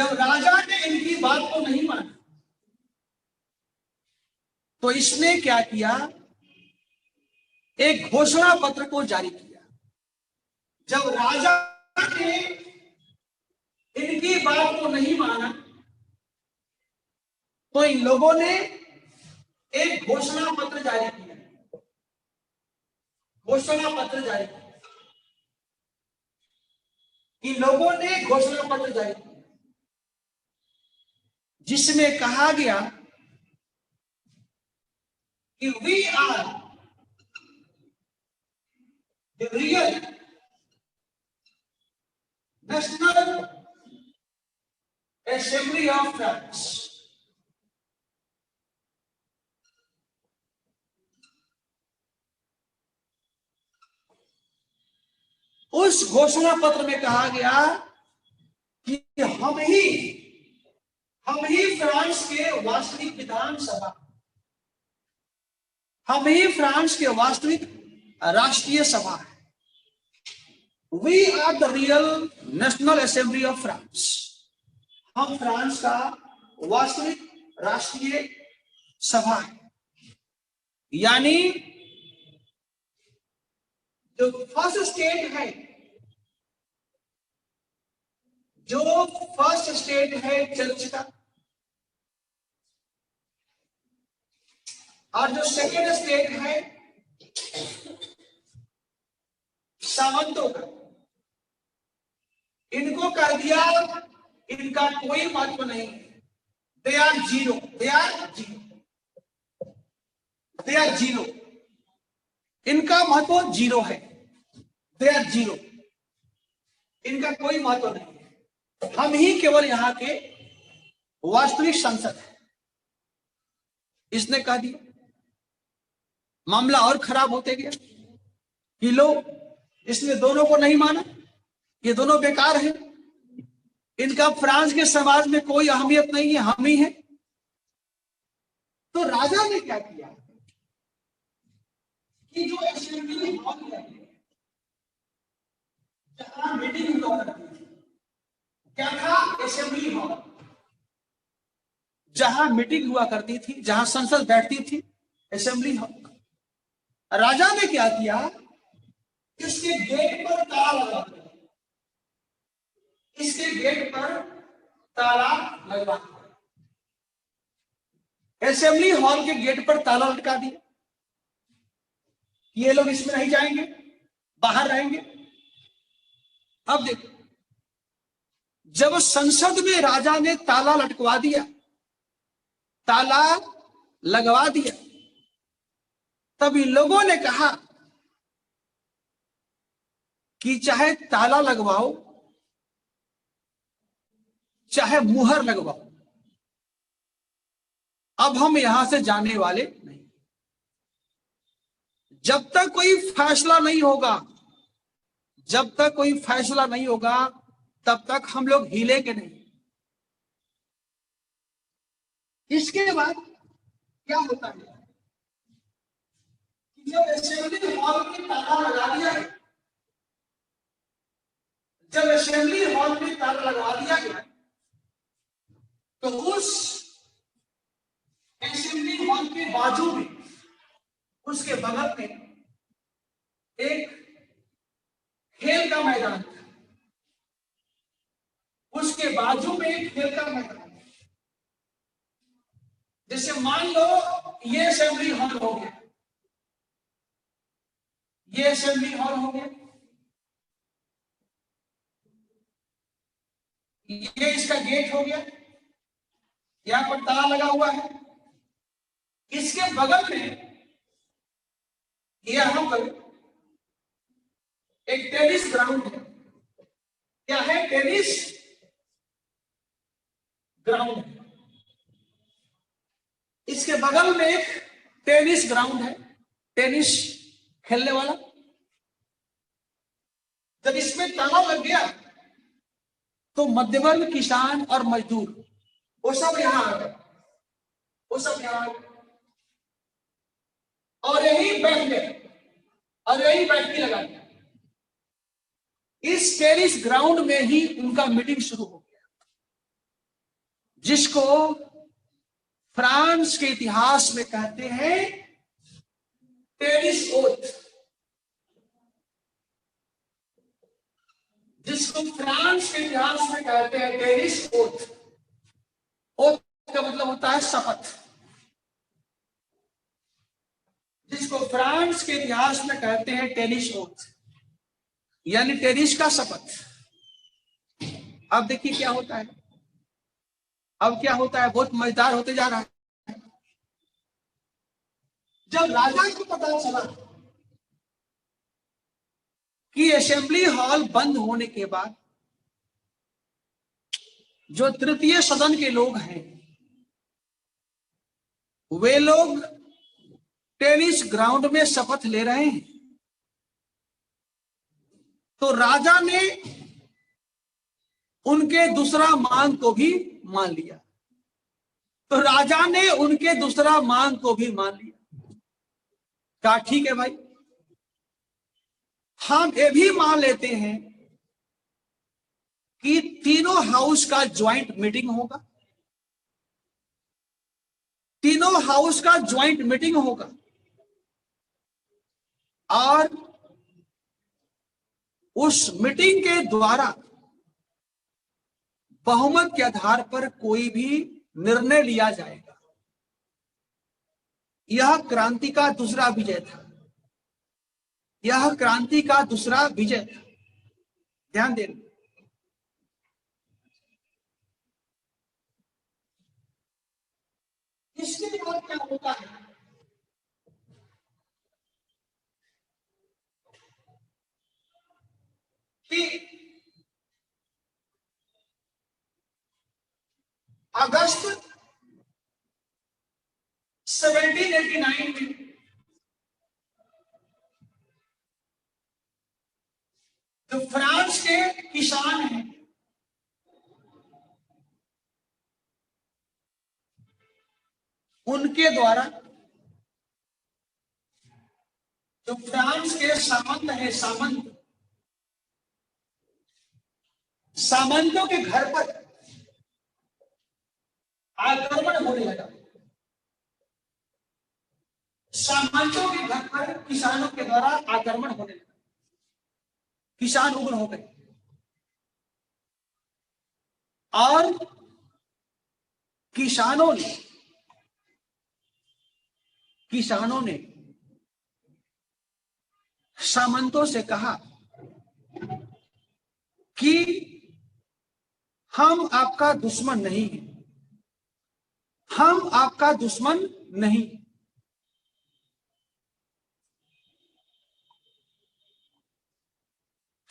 जब राजा ने इनकी बात को नहीं माना तो इसने क्या किया, एक घोषणा पत्र को जारी किया। जब राजा ने इनकी बात को नहीं माना तो इन लोगों ने एक घोषणा पत्र जारी किया। घोषणा पत्र जारी किया, इन लोगों ने घोषणा पत्र जारी किया जिसमें कहा गया कि we are the real national assembly of France. उस घोषणा पत्र में कहा गया कि हम ही फ्रांस के वास्तविक विधानसभा, हम ही फ्रांस के वास्तविक राष्ट्रीय सभा है। We are the real national assembly of France. हम फ्रांस का वास्तविक राष्ट्रीय सभा है। यानी जो फर्स्ट स्टेट है, जो फर्स्ट स्टेट है चर्च का, और जो सेकेंड स्टेट है सामंतों का, इनको कर दिया इनका कोई महत्व नहीं। They are zero, they are zero, they are zero, इनका महत्व जीरो है। दे आर जीरो, इनका कोई महत्व नहीं है। हम ही केवल यहां के वास्तविक सांसद हैं, इसने कह दिया। मामला और खराब होते गया कि लो, इसने दोनों को नहीं माना, ये दोनों बेकार हैं, इनका फ्रांस के समाज में कोई अहमियत नहीं है, हम ही हैं। तो राजा ने क्या किया कि जो असेंबली हॉल है जहां मीटिंग हुआ करती थी, क्या था? असेंबली हॉल, जहां मीटिंग हुआ करती थी, जहां संसद बैठती थी, असेंबली हॉल। राजा ने क्या किया, इसके गेट पर ताला लगा दिया। इसके गेट पर ताला लगवा दिया, असेंबली हॉल के गेट पर ताला लटका दिया। ये लोग इसमें नहीं जाएंगे, बाहर रहेंगे। अब देखो, जब संसद में राजा ने ताला लटकवा दिया, ताला लगवा दिया, तब इन लोगों ने कहा कि चाहे ताला लगवाओ, चाहे मुहर लगवाओ, अब हम यहां से जाने वाले नहीं। जब तक कोई फैसला नहीं होगा, जब तक कोई फैसला नहीं होगा, तब तक हम लोग हिलेंगे नहीं। इसके बाद क्या होता है, जब असेंबली हॉल में ताला लगा दिया गया, जब असेंबली हॉल में ताला लगवा दिया गया, तो उस असेंबली हॉल के बाजू में, उसके बगल में एक खेल का मैदान था। उसके बाजू में एक खेल का मैदान, जैसे मान लो ये असेंबली हॉल हो गया, ये असेंबली हॉल हो गया, ये इसका गेट हो गया, यहां पर ताला लगा हुआ है। इसके बगल में यहां पर एक टेनिस ग्राउंड है। क्या है? टेनिस ग्राउंड है। इसके बगल में एक टेनिस ग्राउंड है, टेनिस खेलने वाला। जब इसमें ताला लग गया तो मध्यवर्ग, किसान और मजदूर वो सब यहां आ गए, वो सब यहां आ गए और यही बैठ गए और यही बैठकी लगा दिया। इस टेनिस ग्राउंड में ही उनका मीटिंग शुरू हो गया। जिसको फ्रांस के इतिहास में कहते हैं पेरिस ओथ, जिसको फ्रांस के इतिहास में कहते हैं पेरिस ओथ। ओथ का मतलब होता है शपथ, जिसको फ्रांस के इतिहास में कहते हैं टेनिस ओथ, यानी टेनिस का शपथ। अब देखिए क्या होता है, अब क्या होता है, बहुत मजेदार होते जा रहा है। जब राजा को पता चला कि असेंबली हॉल बंद होने के बाद जो तृतीय सदन के लोग हैं वे लोग टेनिस ग्राउंड में शपथ ले रहे हैं, तो राजा ने उनके दूसरा मांग को भी मान लिया। तो राजा ने उनके दूसरा मांग को भी मान लिया। कहा ठीक है भाई, हम ये भी मान लेते हैं कि तीनों हाउस का ज्वाइंट मीटिंग होगा, तीनों हाउस का ज्वाइंट मीटिंग होगा और उस मीटिंग के द्वारा बहुमत के आधार पर कोई भी निर्णय लिया जाएगा। यह क्रांति का दूसरा विजय था, यह क्रांति का दूसरा विजय था। ध्यान देना, इसके बाद क्या होता है कि अगस्त 1789 में जो फ्रांस के किसान हैं उनके द्वारा, जो फ्रांस के सामंत हैं, सामंतों के घर पर आक्रमण होने लगा। सामंतों के घर पर किसानों के द्वारा आक्रमण होने लगा, किसान उग्र हो गए और किसानों ने सामंतों से कहा कि हम आपका दुश्मन नहीं है, हम आपका दुश्मन नहीं,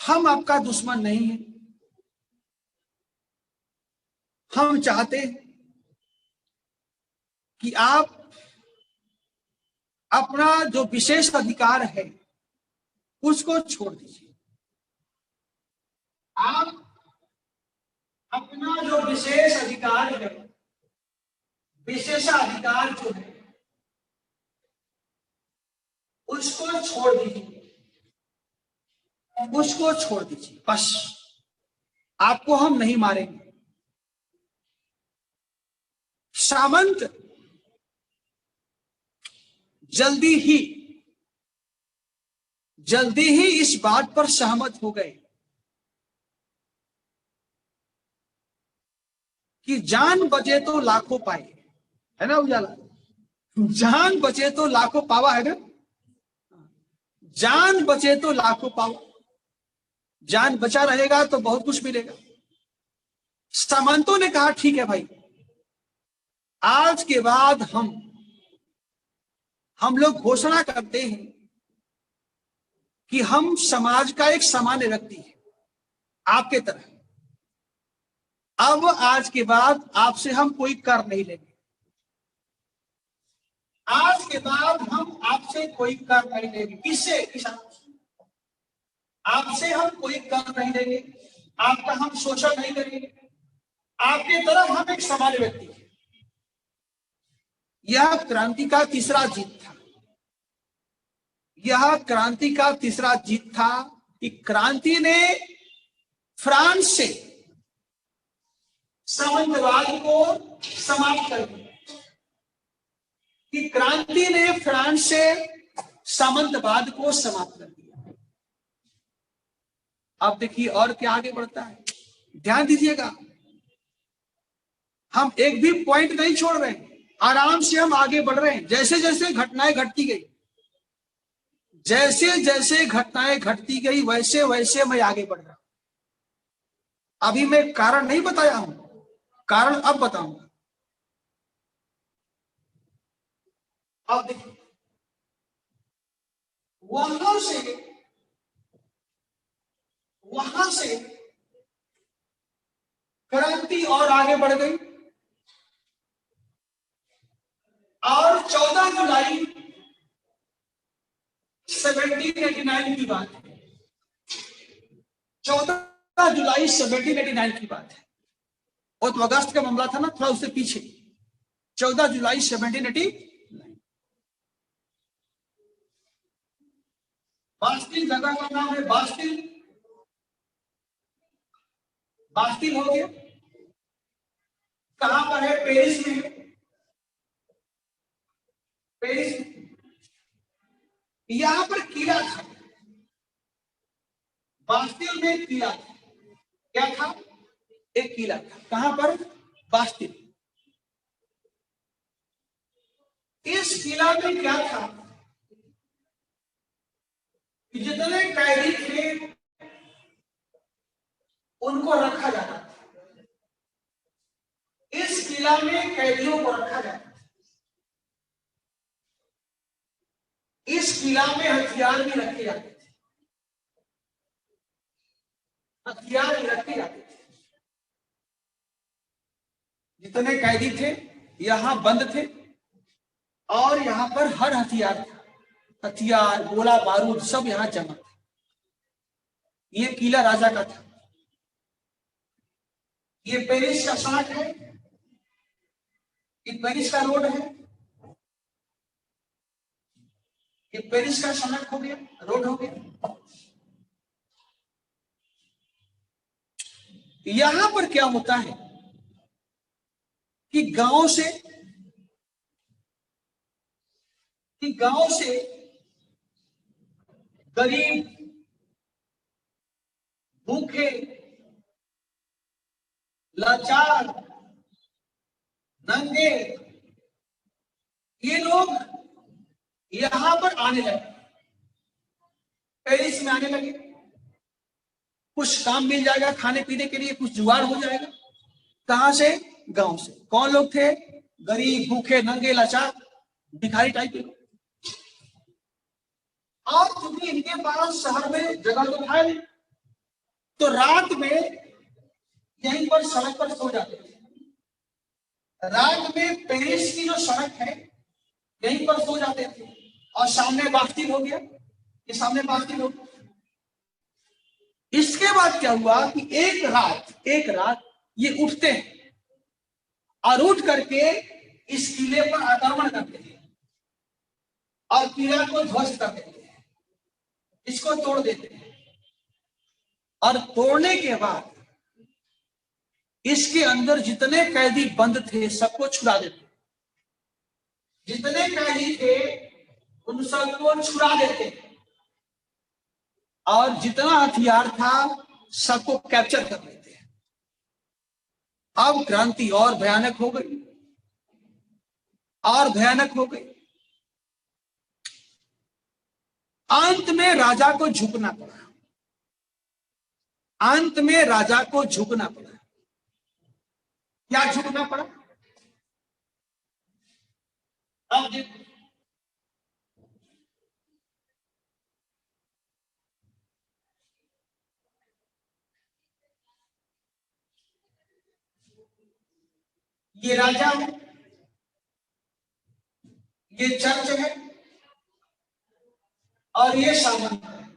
हम आपका दुश्मन नहीं है। हम चाहते हैं कि आप अपना जो विशेष अधिकार है उसको छोड़ दीजिए। आप अपना जो विशेष अधिकार है, विशेषाधिकार जो है उसको छोड़ दीजिए, उसको छोड़ दीजिए, बस आपको हम नहीं मारेंगे। सामंत जल्दी ही इस बात पर सहमत हो गए कि जान बचे तो लाखों पाए, है ना उजाला, जान बचे तो लाखों पावा, है ना, जान बचे तो लाखों पावा, जान बचा रहेगा तो बहुत कुछ मिलेगा। सामंतों ने कहा ठीक है भाई, आज के बाद हम लोग घोषणा करते हैं कि हम समाज का एक सामान्य व्यक्ति है आपके तरह, अब आज के बाद आपसे हम कोई कर नहीं लेंगे, आज के बाद हम आपसे कोई कर नहीं लेंगे। किससे? किसानों से। आपसे हम कोई कर नहीं लेंगे, आपका हम शोषण नहीं करेंगे, आपके तरफ हम एक सामान्य व्यक्ति हैं। यह क्रांति का तीसरा जीत था, यह क्रांति का तीसरा जीत था कि क्रांति ने फ्रांस से सामंतवाद को समाप्त कर दिया, कि क्रांति ने फ्रांस से सामंतवाद को समाप्त कर दिया। अब देखिए और क्या आगे बढ़ता है, ध्यान दीजिएगा, हम एक भी पॉइंट नहीं छोड़ रहे हैं, आराम से हम आगे बढ़ रहे हैं। जैसे जैसे घटनाएं घटती गई, जैसे जैसे घटनाएं घटती गई, वैसे वैसे मैं आगे बढ़ रहा हूं। अभी मैं कारण नहीं बताया हूं, कारण अब बताऊंगा। अब देखिए, वहां से क्रांति और आगे बढ़ गई, और 14 जुलाई 1789 की बात है, 14 जुलाई 1789 की बात है। और तो अगस्त का मामला था ना, थोड़ा उससे पीछे, 14 जुलाई 1789। बास्टिल जगह का नाम है बास्टिल, बास्टिल हो गया। कहां पर है? पेरिस में। पेरिस, यहां पर किला था, बास्टिल में किला था। क्या था? एक किला था। कहां पर? बास्टिल। इस किला में क्या था कि जितने कैदी थे उनको रखा जाता था। इस किला में कैदियों को रखा जाता था। इस किला में हथियार भी रखे जाते थे, हथियार भी रखे जाते थे। जितने कैदी थे यहां बंद थे, और यहां पर हर हथियार था, हथियार, गोला बारूद सब यहां जमा था। ये किला राजा का था। ये पेरिस का सड़क है, ये पेरिस का रोड है, ये पेरिस का सड़क हो गया, रोड हो गया। यहां पर क्या होता है कि गांव से गरीब, भूखे, लाचार, नंगे, ये लोग यहां पर आने लगे, पेरिस में आने लगे। कुछ काम मिल जाएगा खाने पीने के लिए, कुछ जुगाड़ हो जाएगा। कहां से? गांव से। कौन लोग थे? गरीब, भूखे, नंगे, लाचार, भिखारी टाइप के लोग। और क्योंकि इनके पास शहर में जगह तो था नहीं, तो रात में यहीं पर सड़क पर सो जाते थे। रात में पेरिस की जो सड़क है यहीं पर सो जाते थे। और सामने बास्टिल हो गया, ये सामने बास्टिल हो गया। इसके बाद क्या हुआ कि एक रात ये उठते हैं और उठ करके इस किले पर आक्रमण करते हैं और किला को ध्वस्त कर देते हैं, इसको तोड़ देते हैं। और तोड़ने के बाद इसके अंदर जितने कैदी बंद थे सबको छुड़ा देते, जितने कैदी थे उन सबको छुड़ा देते, और जितना हथियार था सबको कैप्चर कर लेते। अब क्रांति और भयानक हो गई, और भयानक हो गई। अंत में राजा को झुकना पड़ा, अंत में राजा को झुकना पड़ा। क्या झुकना पड़ा? अब देखो, ये राजा है, ये चर्च है, और ये सामंत है।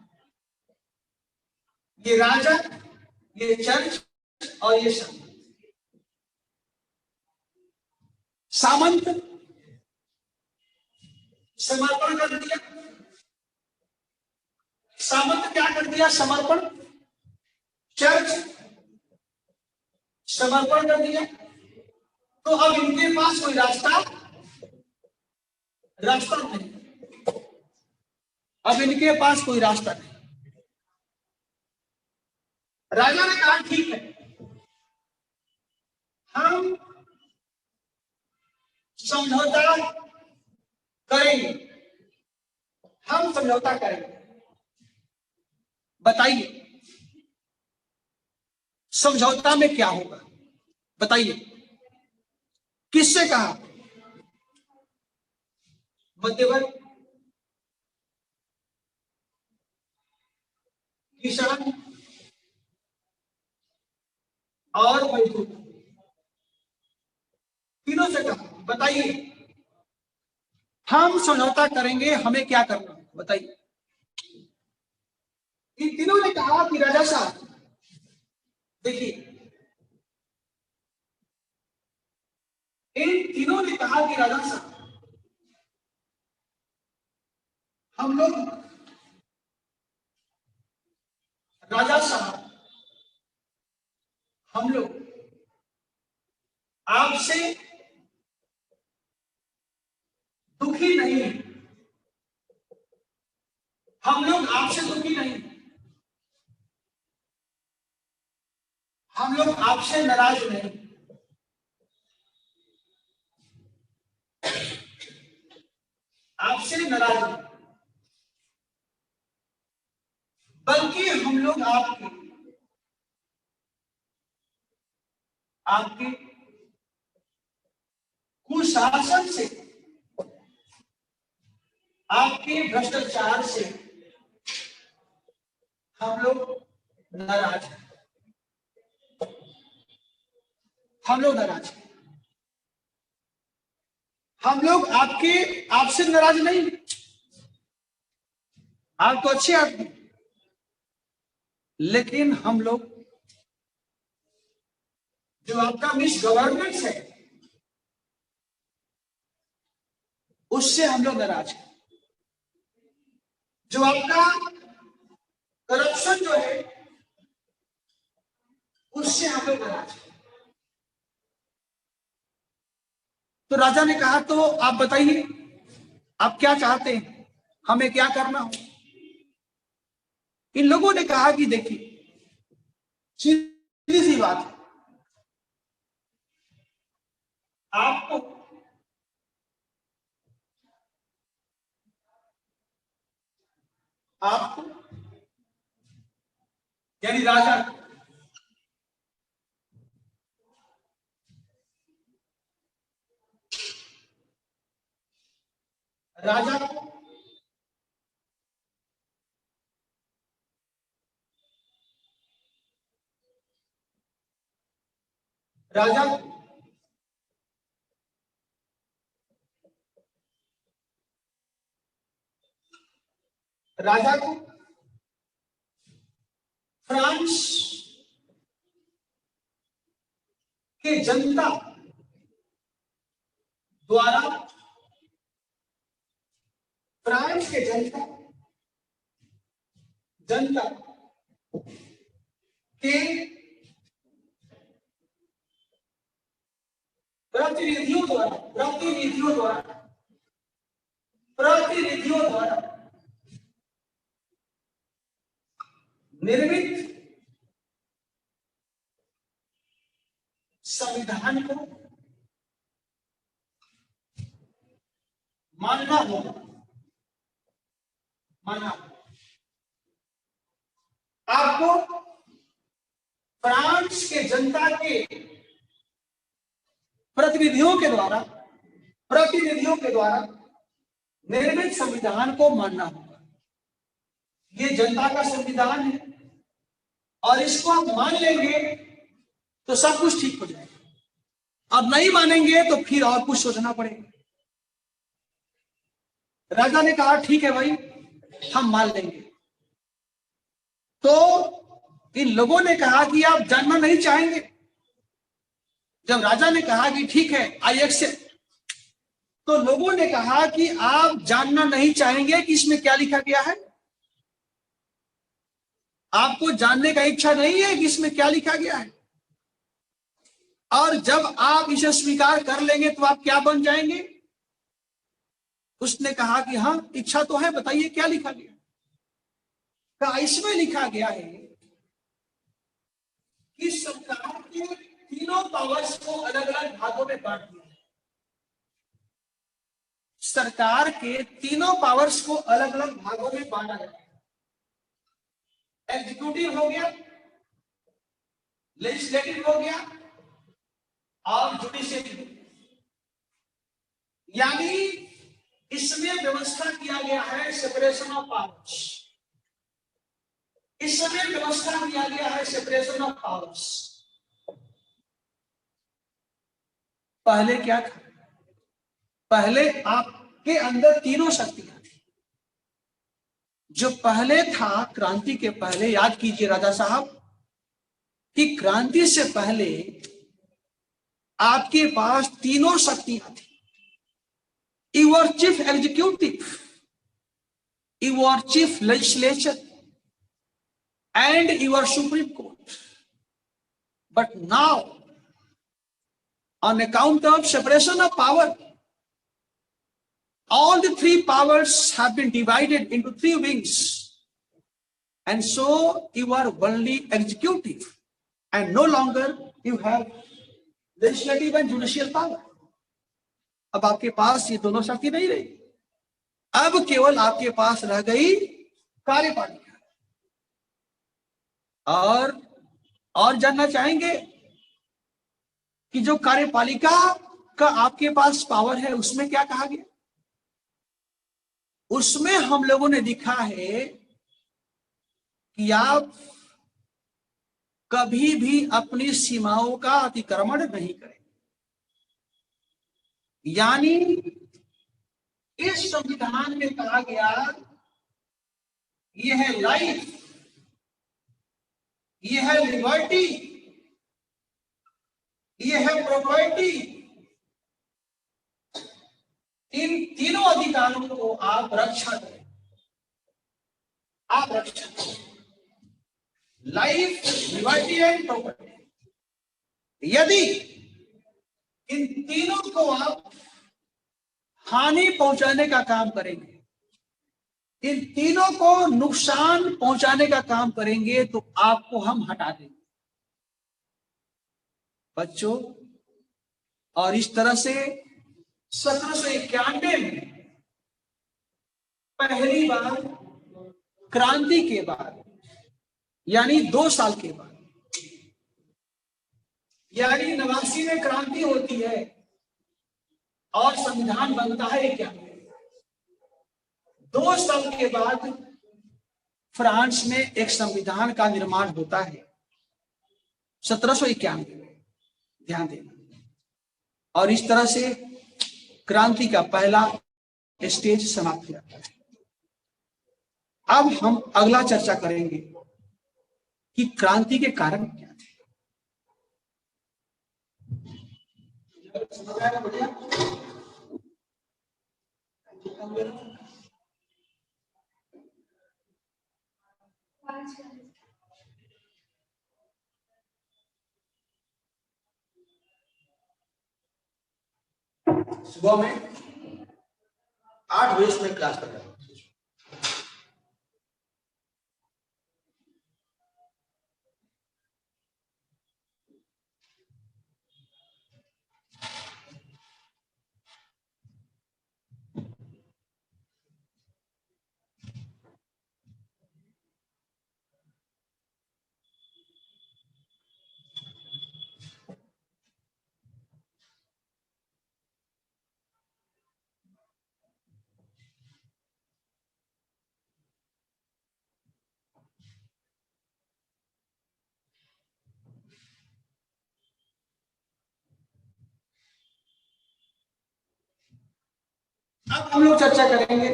ये राजा, ये चर्च, और ये सामंत। सामंत समर्पण कर दिया। सामंत क्या कर दिया? समर्पण। चर्च समर्पण कर दिया। तो अब इनके पास कोई रास्ता नहीं, अब इनके पास कोई रास्ता नहीं। राजा ने कहा ठीक है, हम समझौता करेंगे, हम समझौता करेंगे। बताइए समझौता में क्या होगा, बताइए। किससे कहा? मध्यवर्ग, किसान और मजदूर, तीनों से कहा बताइए हम समझौता करेंगे, हमें क्या करना है बताइए। इन तीनों ने कहा कि राजा साहब देखिए, इन तीनों ने कहा कि राजा साहब हम लोग, राजा साहब हम लोग आपसे दुखी नहीं है, हम लोग आपसे दुखी नहीं, हम लोग आपसे नाराज नहीं, आपसे नाराज नहीं, बल्कि हम लोग आपके कुशासन से, आपके भ्रष्टाचार से हम लोग नाराज हैं, हम लोग नाराज हैं। हम लोग आपसे नाराज नहीं, आप तो अच्छे आदमी, लेकिन हम लोग जो आपका मिस गवर्नेंस है उससे हम लोग नाराज हैं, जो आपका करप्शन जो है उससे हम लोग नाराज हैं। तो राजा ने कहा तो आप बताइए आप क्या चाहते हैं, हमें क्या करना हो। इन लोगों ने कहा कि देखिए सीधी सी बात है, आपको आपको यानी राजा राजा को राजा राजा को फ्रांस के जनता द्वारा, फ्रांस के जनता के प्रतिनिधियों द्वारा निर्मित संविधान को मानना होगा। आपको फ्रांस के जनता के प्रतिनिधियों के द्वारा निर्मित संविधान को मानना होगा। ये जनता का संविधान है और इसको आप मान लेंगे तो सब कुछ ठीक हो जाएगा, अब नहीं मानेंगे तो फिर और कुछ सोचना पड़ेगा। राजा ने कहा ठीक है भाई हम मान लेंगे। तो इन लोगों ने कहा कि आप जानना नहीं चाहेंगे। जब राजा ने कहा कि ठीक है आई एक्सेप्ट, तो लोगों ने कहा कि आप जानना नहीं चाहेंगे कि इसमें क्या लिखा गया है, आपको जानने का इच्छा नहीं है कि इसमें क्या लिखा गया है। और जब आप इसे स्वीकार कर लेंगे तो आप क्या बन जाएंगे? उसने कहा कि हाँ इच्छा तो है, बताइए क्या लिखा गया? कहा इसमें लिखा गया है कि सरकार के तीनों पावर्स को अलग अलग भागों में बांट दिया। सरकार के तीनों पावर्स को अलग अलग भागों में बांटा गया। एग्जीक्यूटिव हो गया, लेजिस्लेटिव हो गया और जुडिशियल। यानी इसमें व्यवस्था किया गया है सेपरेशन ऑफ पावर्स। इसमें व्यवस्था किया गया है सेपरेशन ऑफ पावर्स। पहले क्या था? पहले आपके अंदर तीनों शक्तियां थी। जो पहले था, क्रांति के पहले, याद कीजिए राजा साहब कि क्रांति से पहले आपके पास तीनों शक्तियां थी। You are chief executive, you are chief legislature, and you are Supreme Court. But now, on account of separation of power, all the three powers have been divided into three wings. And so you are only executive, and no longer you have legislative and judicial power. अब आपके पास ये दोनों शक्ति नहीं रही, अब केवल आपके पास रह गई कार्यपालिका। और जानना चाहेंगे कि जो कार्यपालिका का आपके पास पावर है उसमें क्या कहा गया? उसमें हम लोगों ने लिखा है कि आप कभी भी अपनी सीमाओं का अतिक्रमण नहीं करें। यानी इस संविधान में कहा गया यह है लाइफ, यह है लिबर्टी, यह है प्रॉपर्टी। इन तीनों अधिकारों को आप रक्षा करें, आप रक्षा करें। Life, liberty and property. यदि इन तीनों को आप हानि पहुंचाने का काम करेंगे, इन तीनों को नुकसान पहुंचाने का काम करेंगे तो आपको हम हटा देंगे बच्चों। और इस तरह से 1791 में पहली बार क्रांति के बाद, यानी 2 साल के बाद, यानी 89 में क्रांति होती है और संविधान बनता है 91। 2 साल के बाद फ्रांस में एक संविधान का निर्माण होता है 1791 में, ध्यान देना। और इस तरह से क्रांति का पहला स्टेज समाप्त हो जाता है। अब हम अगला चर्चा करेंगे कि क्रांति के कारण क्या थे। सुबह में 8 बजे में क्लास कर रहा हूं। अब हम लोग चर्चा करेंगे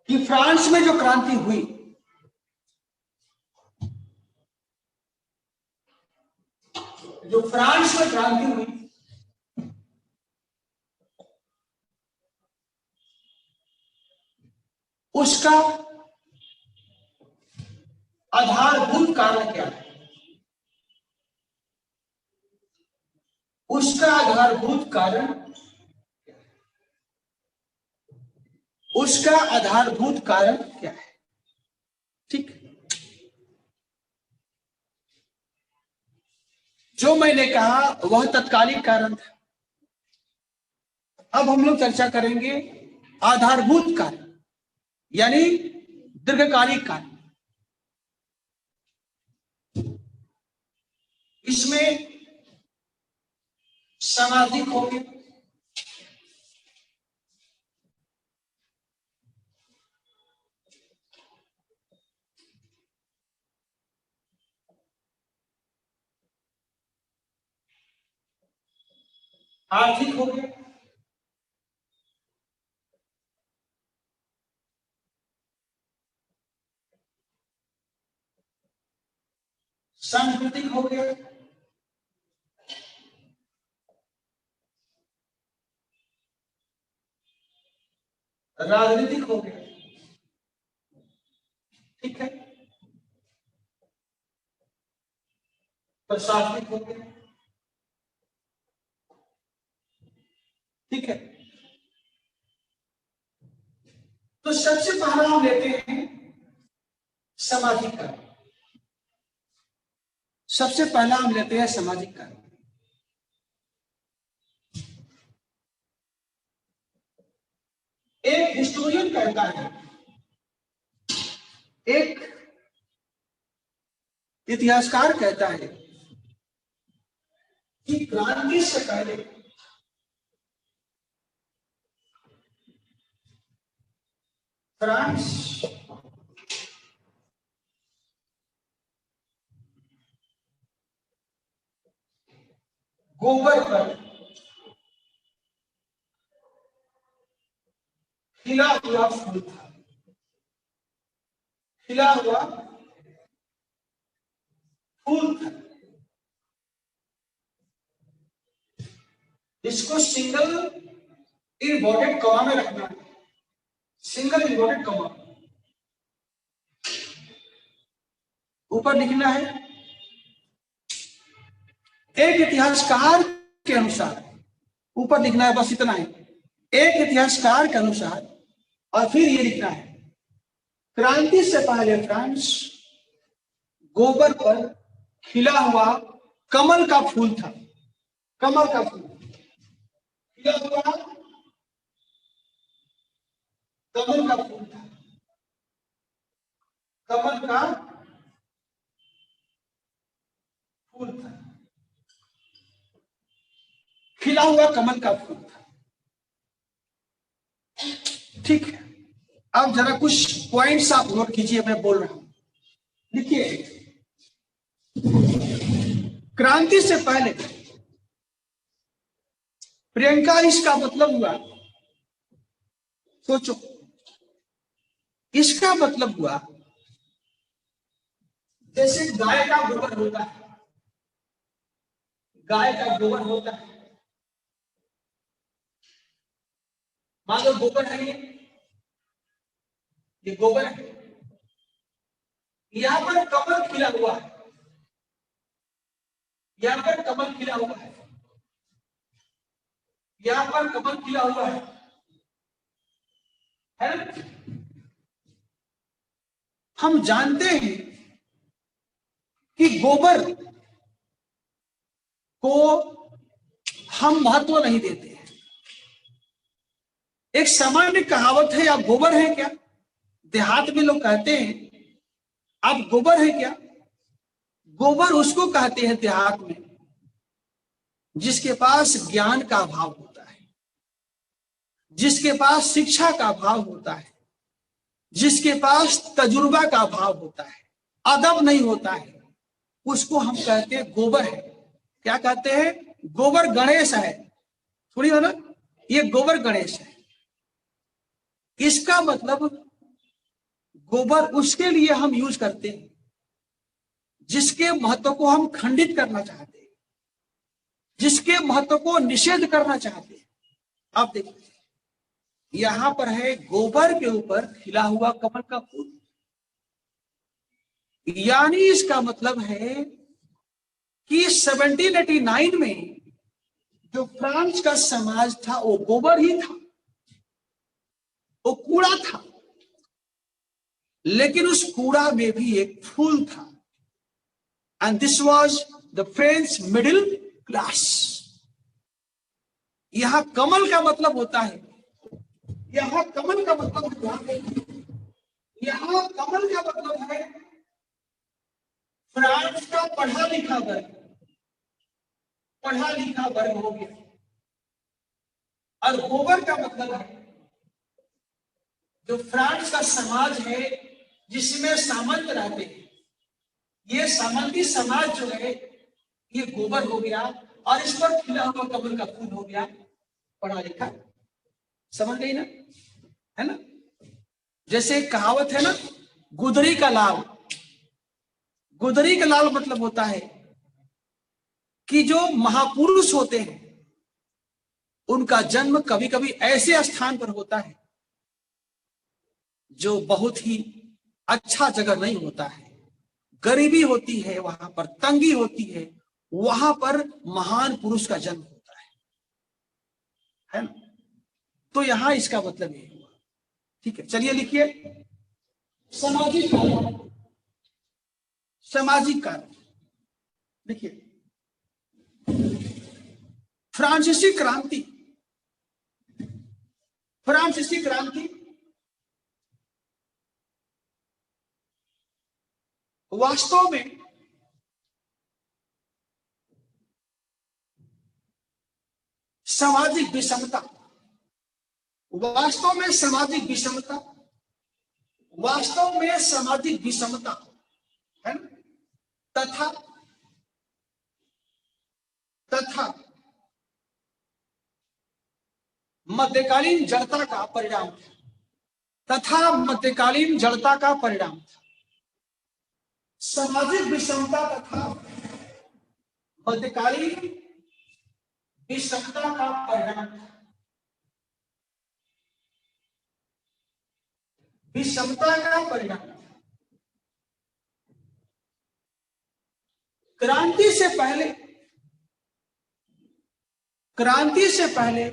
कि फ्रांस में जो क्रांति हुई, जो फ्रांस में क्रांति हुई, उसका आधारभूत कारण क्या है? आधारभूत कारण, उसका आधारभूत कारण क्या है। ठीक, जो मैंने कहा वह तत्कालिक कारण था। अब हम लोग चर्चा करेंगे आधारभूत कारण, यानी दीर्घकालिक कारण। इसमें सामाजिक हो गए, आर्थिक हो गए, सांस्कृतिक हो गया, राजनीतिक हो गया। ठीक है, प्रशासनिक हो गया। ठीक है, तो सबसे पहला हम लेते हैं सामाजिक कारण। सबसे पहला हम लेते हैं सामाजिक कारण। एक हिस्टोरियन कहता है, एक इतिहासकार कहता है कि क्रांति से पहले फ्रांस गोबर पर खिला हुआ फूल था। खिला हुआ फूल था। इसको सिंगल इन्वर्टेड कॉमा में रखना है। सिंगल इन्वर्टेड कॉमा ऊपर लिखना है। एक इतिहासकार के अनुसार ऊपर लिखना है, बस इतना है। एक इतिहासकार के अनुसार, और फिर ये लिखना है, क्रांति से पहले फ्रांस गोबर पर खिला हुआ कमल का फूल था। कमल का फूल खिला हुआ कमल का फूल था। कमल का फूल था, खिला हुआ कमल का फूल था। ठीक है, अब जरा कुछ पॉइंट्स आप नोट कीजिए, मैं बोल रहा हूं। देखिए, क्रांति से पहले प्रियंका, इसका मतलब हुआ, सोचो, इसका मतलब हुआ जैसे गाय का गोबर होता है। गाय का गोबर होता है, मान लो गोबर है, ये गोबर है। यहां पर कमल खिला हुआ है। यहां पर कमल खिला हुआ है। यहां पर कमल खिला हुआ है ना? हम जानते हैं कि गोबर को हम महत्व नहीं देते हैं। एक सामान्य कहावत है, आप गोबर है क्या? देहात में लोग कहते हैं आप गोबर है क्या? गोबर उसको कहते हैं देहात में जिसके पास ज्ञान का अभाव होता है, जिसके पास शिक्षा का अभाव होता है, जिसके पास तजुर्बा का अभाव होता है, अदब नहीं होता है, उसको हम कहते हैं गोबर है। क्या कहते हैं? गोबर गणेश है। थोड़ी हो ना, ये गोबर गणेश है। इसका मतलब गोबर उसके लिए हम यूज करते हैं जिसके महत्व को हम खंडित करना चाहते हैं, जिसके महत्व को निषेध करना चाहते हैं। अब देखिए, यहां पर है गोबर के ऊपर खिला हुआ कमल का फूल, यानी इसका मतलब है कि 1789 में जो फ्रांस का समाज था वो गोबर ही था, वो कूड़ा था, लेकिन उस कूड़ा में भी एक फूल था। And this was the French middle class. यहां कमल का मतलब होता है, यहां कमल का मतलब होता है, यहां कमल का मतलब है फ्रांस का पढ़ा लिखा वर्ग, पढ़ा लिखा वर्ग हो गया। और गोबर का मतलब है जो फ्रांस का समाज है जिसमें सामंत रहते हैं, ये सामंती समाज जो है ये गोबर हो गया, और इस पर खिला हुआ कमल का फूल हो गया पढ़ा लिखा। समझ गई ना, है ना। जैसे एक कहावत है ना, गुदरी का लाल। गुदरी का लाल मतलब होता है कि जो महापुरुष होते हैं उनका जन्म कभी कभी ऐसे स्थान पर होता है जो बहुत ही अच्छा जगह नहीं होता है, गरीबी होती है, वहां पर तंगी होती है, वहां पर महान पुरुष का जन्म होता है ना। तो यहां इसका मतलब ये हुआ। ठीक है, चलिए लिखिए सामाजिक कारण। सामाजिक कारण देखिए, फ्रांसीसी क्रांति, फ्रांसीसी क्रांति वास्तव में सामाजिक विषमता, वास्तव में सामाजिक विषमता, वास्तव में सामाजिक विषमता है ना, तथा तथा मध्यकालीन जड़ता का परिणाम था, तथा मध्यकालीन जड़ता का परिणाम था। सामाजिक विषमता तथा मध्यकालीन विषमता का परिणाम था। विषमता का परिणाम। क्रांति से पहले, क्रांति से पहले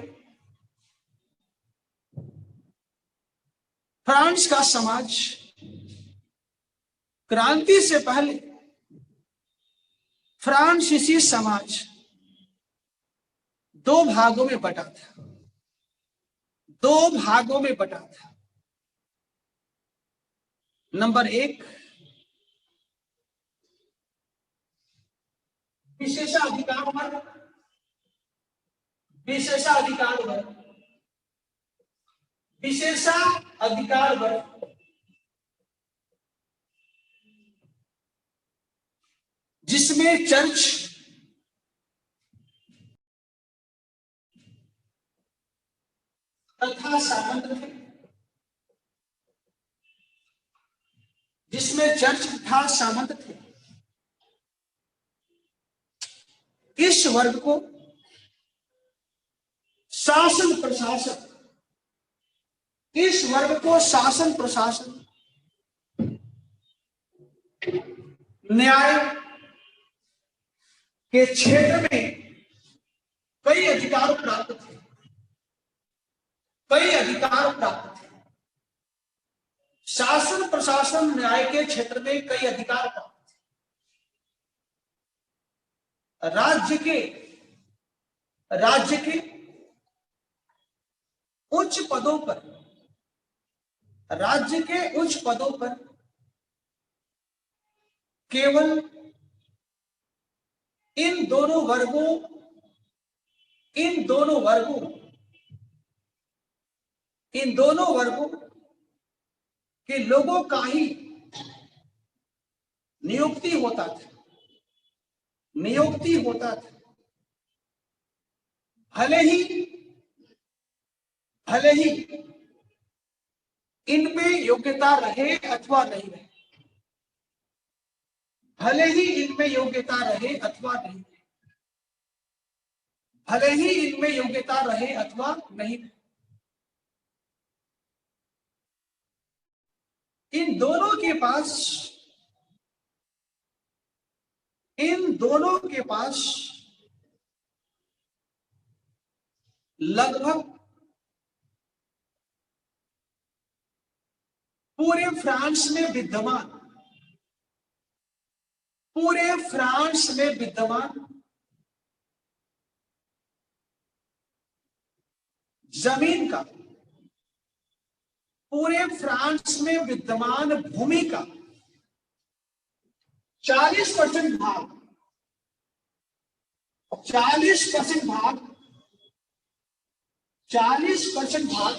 फ्रांस का समाज, क्रांति से पहले फ्रांसीसी समाज दो भागों में बटा था, दो भागों में बटा था। नंबर एक, विशेषाधिकार वर्ग, विशेषाधिकार वर्ग, विशेषाधिकार वर्ग, जिसमें चर्च तथा सामंत थे, जिसमें चर्च तथा सामंत थे। इस वर्ग को शासन प्रशासन, इस वर्ग को शासन प्रशासन, न्याय के क्षेत्र में कई अधिकार प्राप्त थे, कई अधिकार प्राप्त थे। शासन प्रशासन न्याय के क्षेत्र में कई अधिकार प्राप्त थे। राज्य के उच्च पदों पर, राज्य के उच्च पदों पर केवल इन दोनों वर्गों, इन दोनों वर्गों, इन दोनों वर्गों के लोगों का ही नियुक्ति होता था, नियुक्ति होता था। भले ही इनमें योग्यता रहे अथवा नहीं रहे, भले ही इनमें योग्यता रहे अथवा नहीं रहे, भले ही इनमें योग्यता रहे अथवा नहीं रहे, इन दोनों के पास, इन दोनों के पास लगभग पूरे फ्रांस में विद्यमान, पूरे फ्रांस में विद्यमान जमीन का, पूरे फ्रांस में विद्यमान भूमि का 40% भाग, 40% भाग, 40% भाग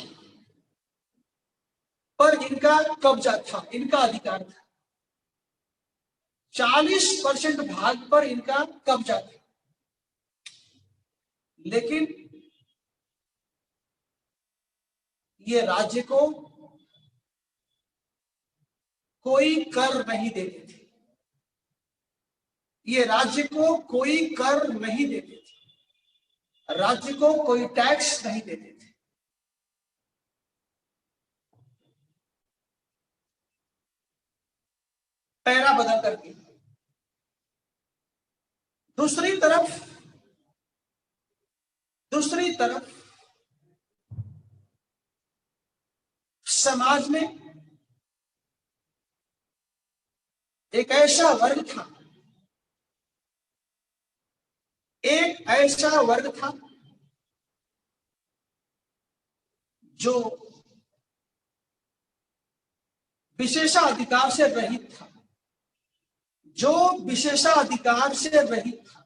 पर इनका कब्जा था, इनका अधिकार था। 40% भाग पर इनका कब्जा था, लेकिन ये राज्य को कोई कर नहीं देते थे, ये राज्य को कोई कर नहीं देते थे, राज्य को कोई टैक्स नहीं देते थे। पैरा बदल करके दूसरी तरफ समाज में एक ऐसा वर्ग था, एक ऐसा वर्ग था जो विशेषाधिकार से रहित था, जो विशेषाधिकार से रहित था,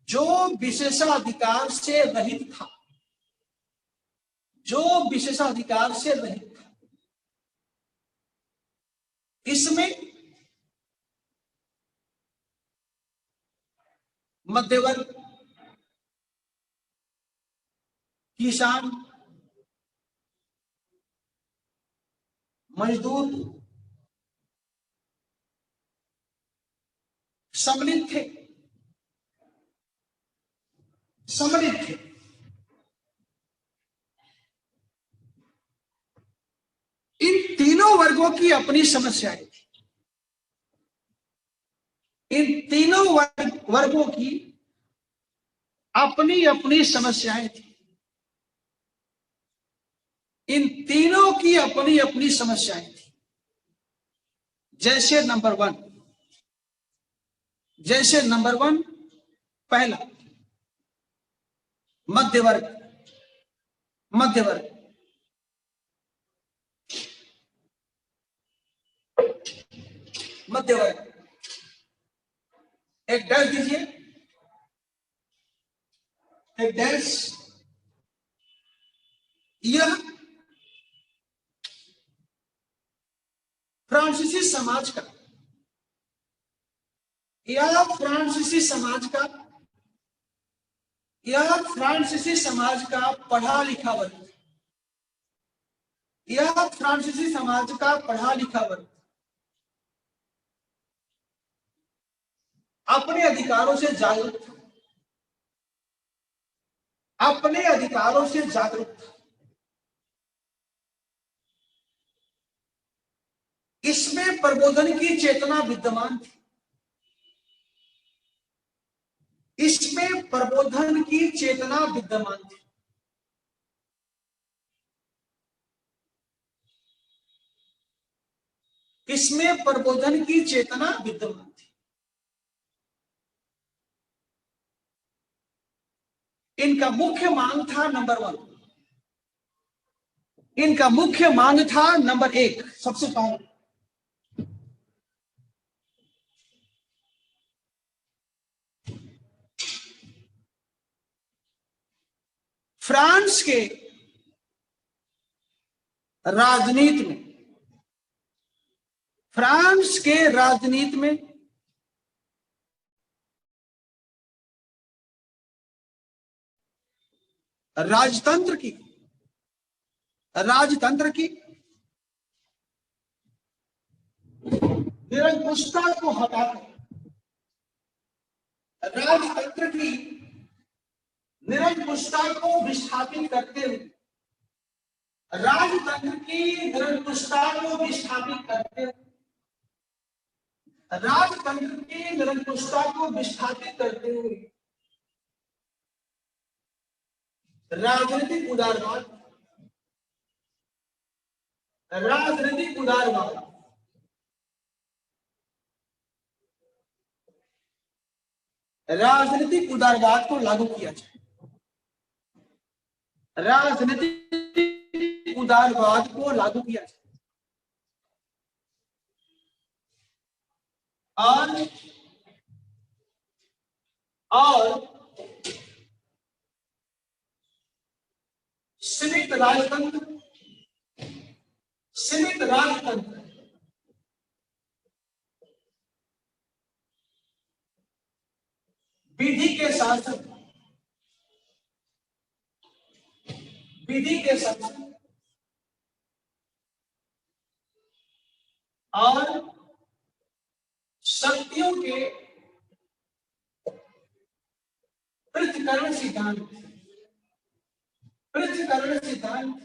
जो विशेषाधिकार से रहित था, जो विशेषाधिकार से रहित था। इसमें मध्यवर्ग, किसान, मजदूर सम्मिलित थे, सम्मिलित थे। इन तीनों वर्गों की अपनी समस्याएं थी, इन तीनों वर्गों की अपनी अपनी समस्याएं थी, इन तीनों की अपनी अपनी समस्याएं थी। जैसे नंबर वन, पहला मध्यवर्ग, मध्यवर्ग मध्यवर्ग एक डैश दीजिए, एक डैश। यह फ्रांसीसी समाज का, यह फ्रांसीसी समाज का पढ़ा लिखा वर्ग, यह फ्रांसीसी समाज का पढ़ा लिखा वर्ग अपने अधिकारों से जागरूक था, अपने अधिकारों से जागरूक था। इसमें प्रबोधन की चेतना विद्यमान थी, इसमें प्रबोधन की चेतना विद्यमान थी। इसमें प्रबोधन की चेतना विद्यमान थी। इनका मुख्य मांग था नंबर 1, इनका मुख्य मांग था नंबर 1, सबसे पहले फ्रांस के राजनीति में, फ्रांस के राजनीति में राजतंत्र की निरंकुशता को हटाकर, राजतंत्र की निरंकुशता को विस्थापित करते हुए, राजतंत्र की निरंकुशता को विस्थापित करते हुए, राजतंत्र की निरंकुशता को विस्थापित करते हुए राजनीतिक उदारवाद, राजनीतिक उदारवाद, राजनीतिक उदारवाद को लागू किया जाए, राजनीतिक उदारवाद को लागू किया जाए और सीमित राजतंत्र, सीमित राजतंत्र, विधि के शासन, विधि के शासन और शक्तियों के पृथक्करण सिद्धांत, पृथक्करण सिद्धांत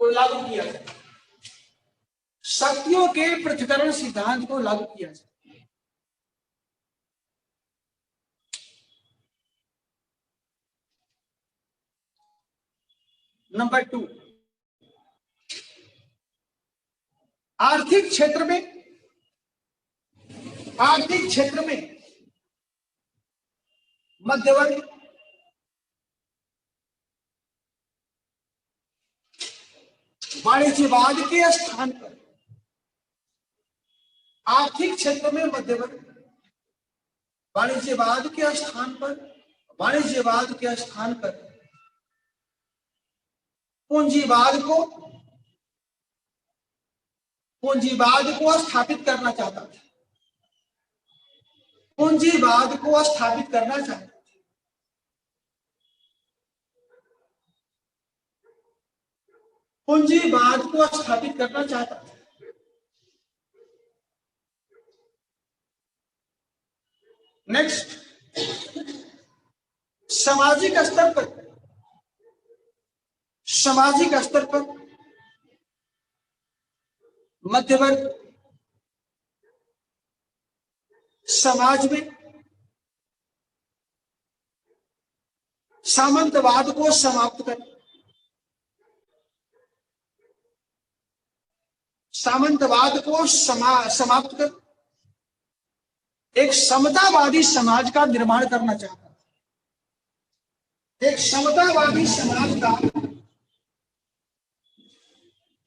को लागू किया जाए, शक्तियों के पृथक्करण सिद्धांत को लागू किया जाए। नंबर 2, आर्थिक क्षेत्र में, आर्थिक क्षेत्र में मध्यवर्ग, वाणिज्यवाद के स्थान पर, आर्थिक क्षेत्र में मध्यवर्ग वाणिज्यवाद के स्थान पर, वाणिज्यवाद के स्थान पर पूंजीवाद को स्थापित करना चाहता था, पूंजीवाद को स्थापित करना चाहता था। पूंजीवाद को स्थापित करना चाहता था। नेक्स्ट, सामाजिक स्तर पर, सामाजिक स्तर पर मध्यवर्ग समाज में सामंतवाद को समाप्त कर, सामंतवाद को समाप्त कर एक समतावादी समाज का निर्माण करना चाहता है, एक समतावादी समाज का,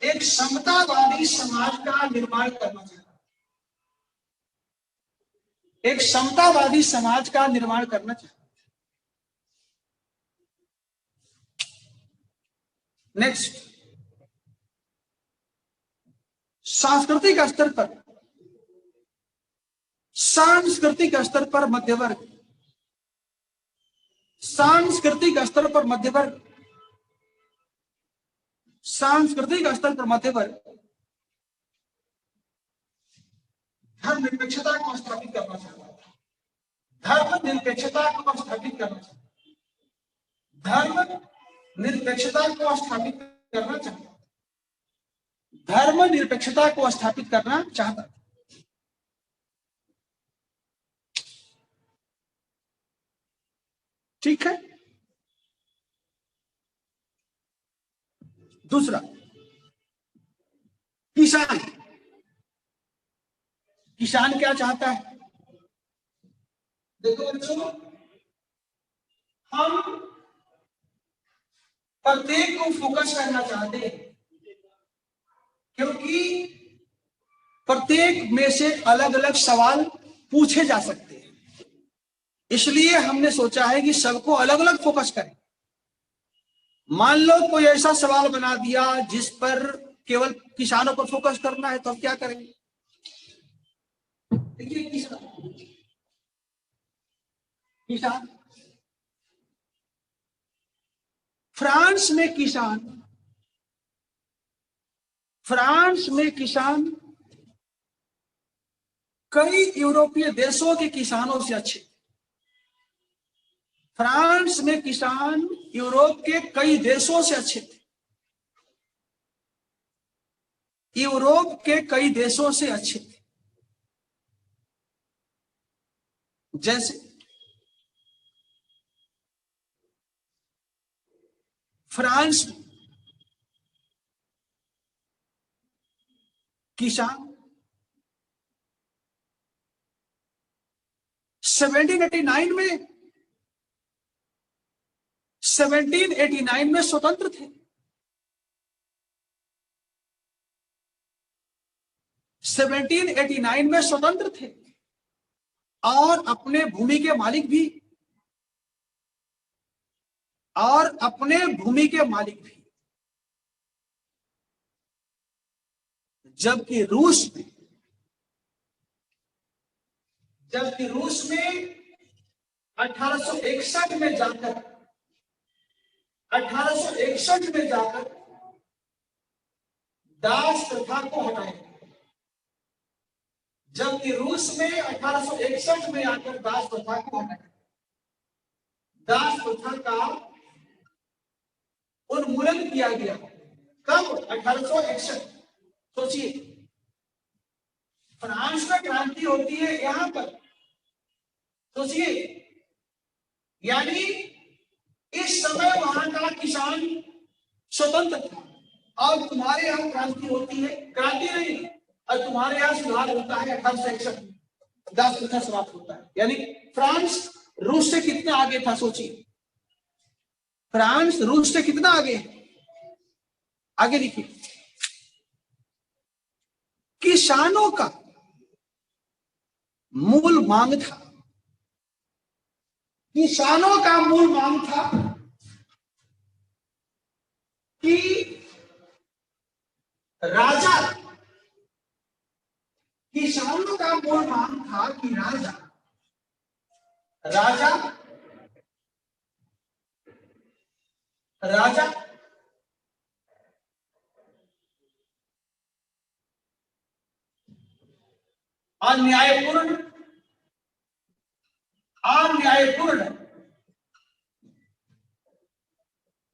एक समतावादी समाज का निर्माण करना चाहता है, एक समतावादी समाज का निर्माण करना चाहता है। नेक्स्ट, सांस्कृतिक स्तर पर, सांस्कृतिक स्तर पर मध्यवर्ग, सांस्कृतिक स्तर पर मध्यवर्ग, सांस्कृतिक स्तर पर मध्यवर्ग धर्मनिरपेक्षता को स्थापित करना चाहता था, धर्मनिरपेक्षता को स्थापित करना चाहता, धर्मनिरपेक्षता को स्थापित करना चाहता, धर्मनिरपेक्षता को स्थापित करना चाहता था। ठीक है। दूसरा, किसान, किसान क्या चाहता है? देखो बच्चों, हम प्रत्येक को फोकस करना चाहते हैं क्योंकि प्रत्येक में से अलग अलग सवाल पूछे जा सकते हैं, इसलिए हमने सोचा है कि सबको अलग अलग फोकस करें। मान लो कोई ऐसा सवाल बना दिया जिस पर केवल किसानों पर फोकस करना है, तो हम क्या करेंगे? देखिए, किसान, फ्रांस में किसान, फ्रांस में किसान कई यूरोपीय देशों के किसानों से अच्छे, फ्रांस में किसान यूरोप के कई देशों से अच्छे थे, यूरोप के कई देशों से अच्छे थे। जैसे फ्रांस में किसान 1789 में स्वतंत्र थे। 1789 में स्वतंत्र थे और अपने भूमि के मालिक भी, जबकि रूस में 1861 में जाकर दास प्रथा को हटाया। जबकि रूस में 1861 में आकर दास प्रथा को हटाया। दास प्रथा का उन्मूलन किया गया। कब? 1861। सोचिए, फ्रांस में क्रांति होती है यहां पर। सोचिए, यानी इस समय वहां का किसान स्वतंत्र था और तुम्हारे यहां क्रांति होती है, क्रांति नहीं, और तुम्हारे यहां सुधार होता है 1861 में, दास प्रथा समाप्त होता है। यानी फ्रांस रूस से कितना आगे था? सोचिए, फ्रांस रूस से कितना आगे? आगे लिखिए, किसानों का मूल मांग था, किसानों का मूल मांग था कि राजा, किसानों का मूल मांग था कि राजा अन्यायपूर्ण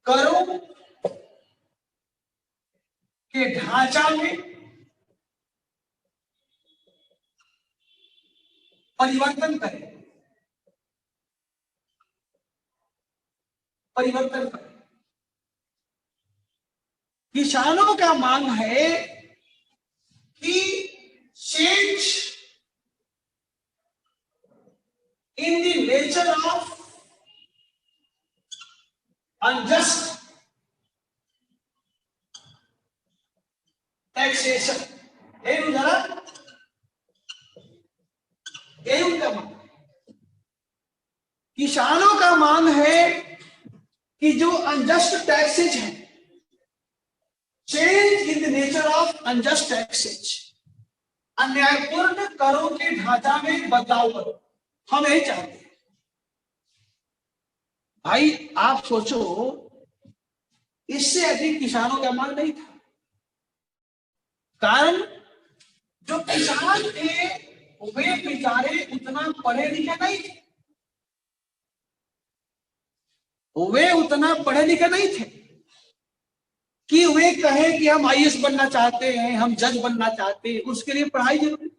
करों के ढांचा में परिवर्तन करे। किसानों का मांग है कि change in the nature of unjust taxation. यही उनका मांग। किसानों का मांग है कि जो अनजस्ट टैक्सेज है, change in the nature of unjust taxes, अन्यायपूर्ण करों के ढांचा में बदलाव करो। हम यही चाहते हैं। भाई आप सोचो, इससे अधिक किसानों का मांग नहीं था। कारण जो किसान थे वे बेचारे उतना पढ़े लिखे नहीं थे, कि वे कहें कि हम आईएएस बनना चाहते हैं, हम जज बनना चाहते हैं, उसके लिए पढ़ाई जरूरी।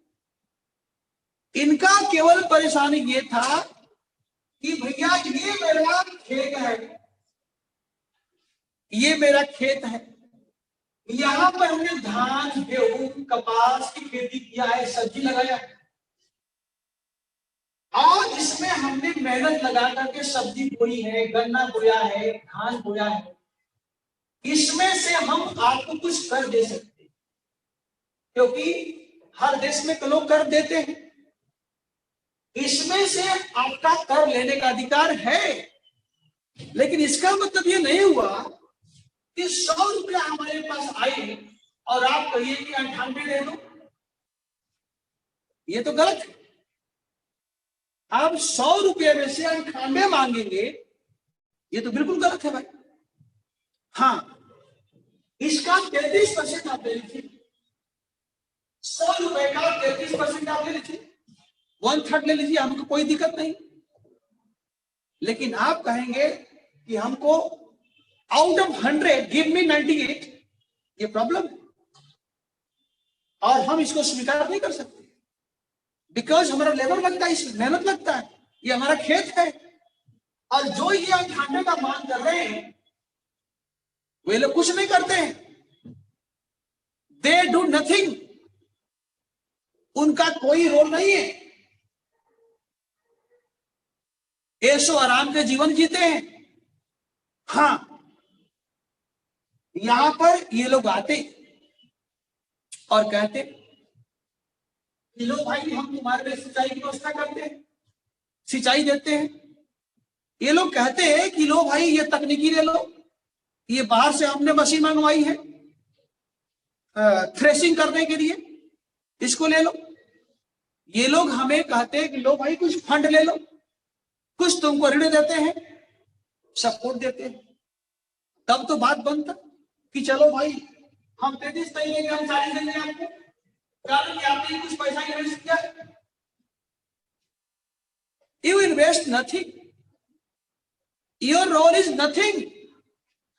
इनका केवल परेशानी ये था कि भैया ये मेरा खेत है, ये मेरा खेत है, यहां पर हमने धान, गेहूं, कपास की खेती किया है, सब्जी लगाया है, और इसमें हमने मेहनत लगा करके सब्जी बोई है, गन्ना बोया है, धान बोया है, इसमें से हम आपको कुछ कर दे सकते हैं, क्योंकि हर देश में लोग कर देते हैं, इसमें से आपका कर लेने का अधिकार है। लेकिन इसका मतलब ये नहीं हुआ कि 100 रुपया हमारे पास आए और आप कहिए कि 98 दे दो। ये तो गलत है। आप 100 रुपये में से 98 मांगेंगे, ये तो बिल्कुल गलत है भाई। हाँ, इसका 33% आप ले लीजिए, 100 रुपए का 33% आप ले लीजिए, 1/3 ले लीजिए, हमको कोई दिक्कत नहीं। लेकिन आप कहेंगे कि हमको आउट ऑफ 100 गिव मी 98, ये प्रॉब्लम है और हम इसको स्वीकार नहीं कर सकते, बिकॉज हमारा लेबर लगता है, इसमें मेहनत लगता है। ये हमारा खेत है। और जो ये अंठाने का मान कर रहे हैं वे लोग कुछ नहीं करते हैं, दे डू नथिंग, उनका कोई रोल नहीं है, ऐशो आराम के जीवन जीते हैं। हाँ, यहां पर ये लोग आते और कहते कि लो भाई हम तुम्हारे लिए सिंचाई की व्यवस्था करते हैं, सिंचाई देते हैं। ये लोग कहते हैं कि लो भाई ये तकनीकी ले लो, ये बाहर से हमने मशीन मंगवाई है थ्रेशिंग करने के लिए, इसको ले लो। ये लोग हमें कहते हैं कि लो भाई कुछ फंड ले लो, कुछ तुमको ऋण देते हैं, सपोर्ट देते हैं। तब तो बात बनता कि चलो भाई हम 33 नहीं लेंगे, हम 40 देंगे आपको, कारण कि आपने कुछ पैसा इन्वेस्ट किया। You invest nothing, your role is nothing,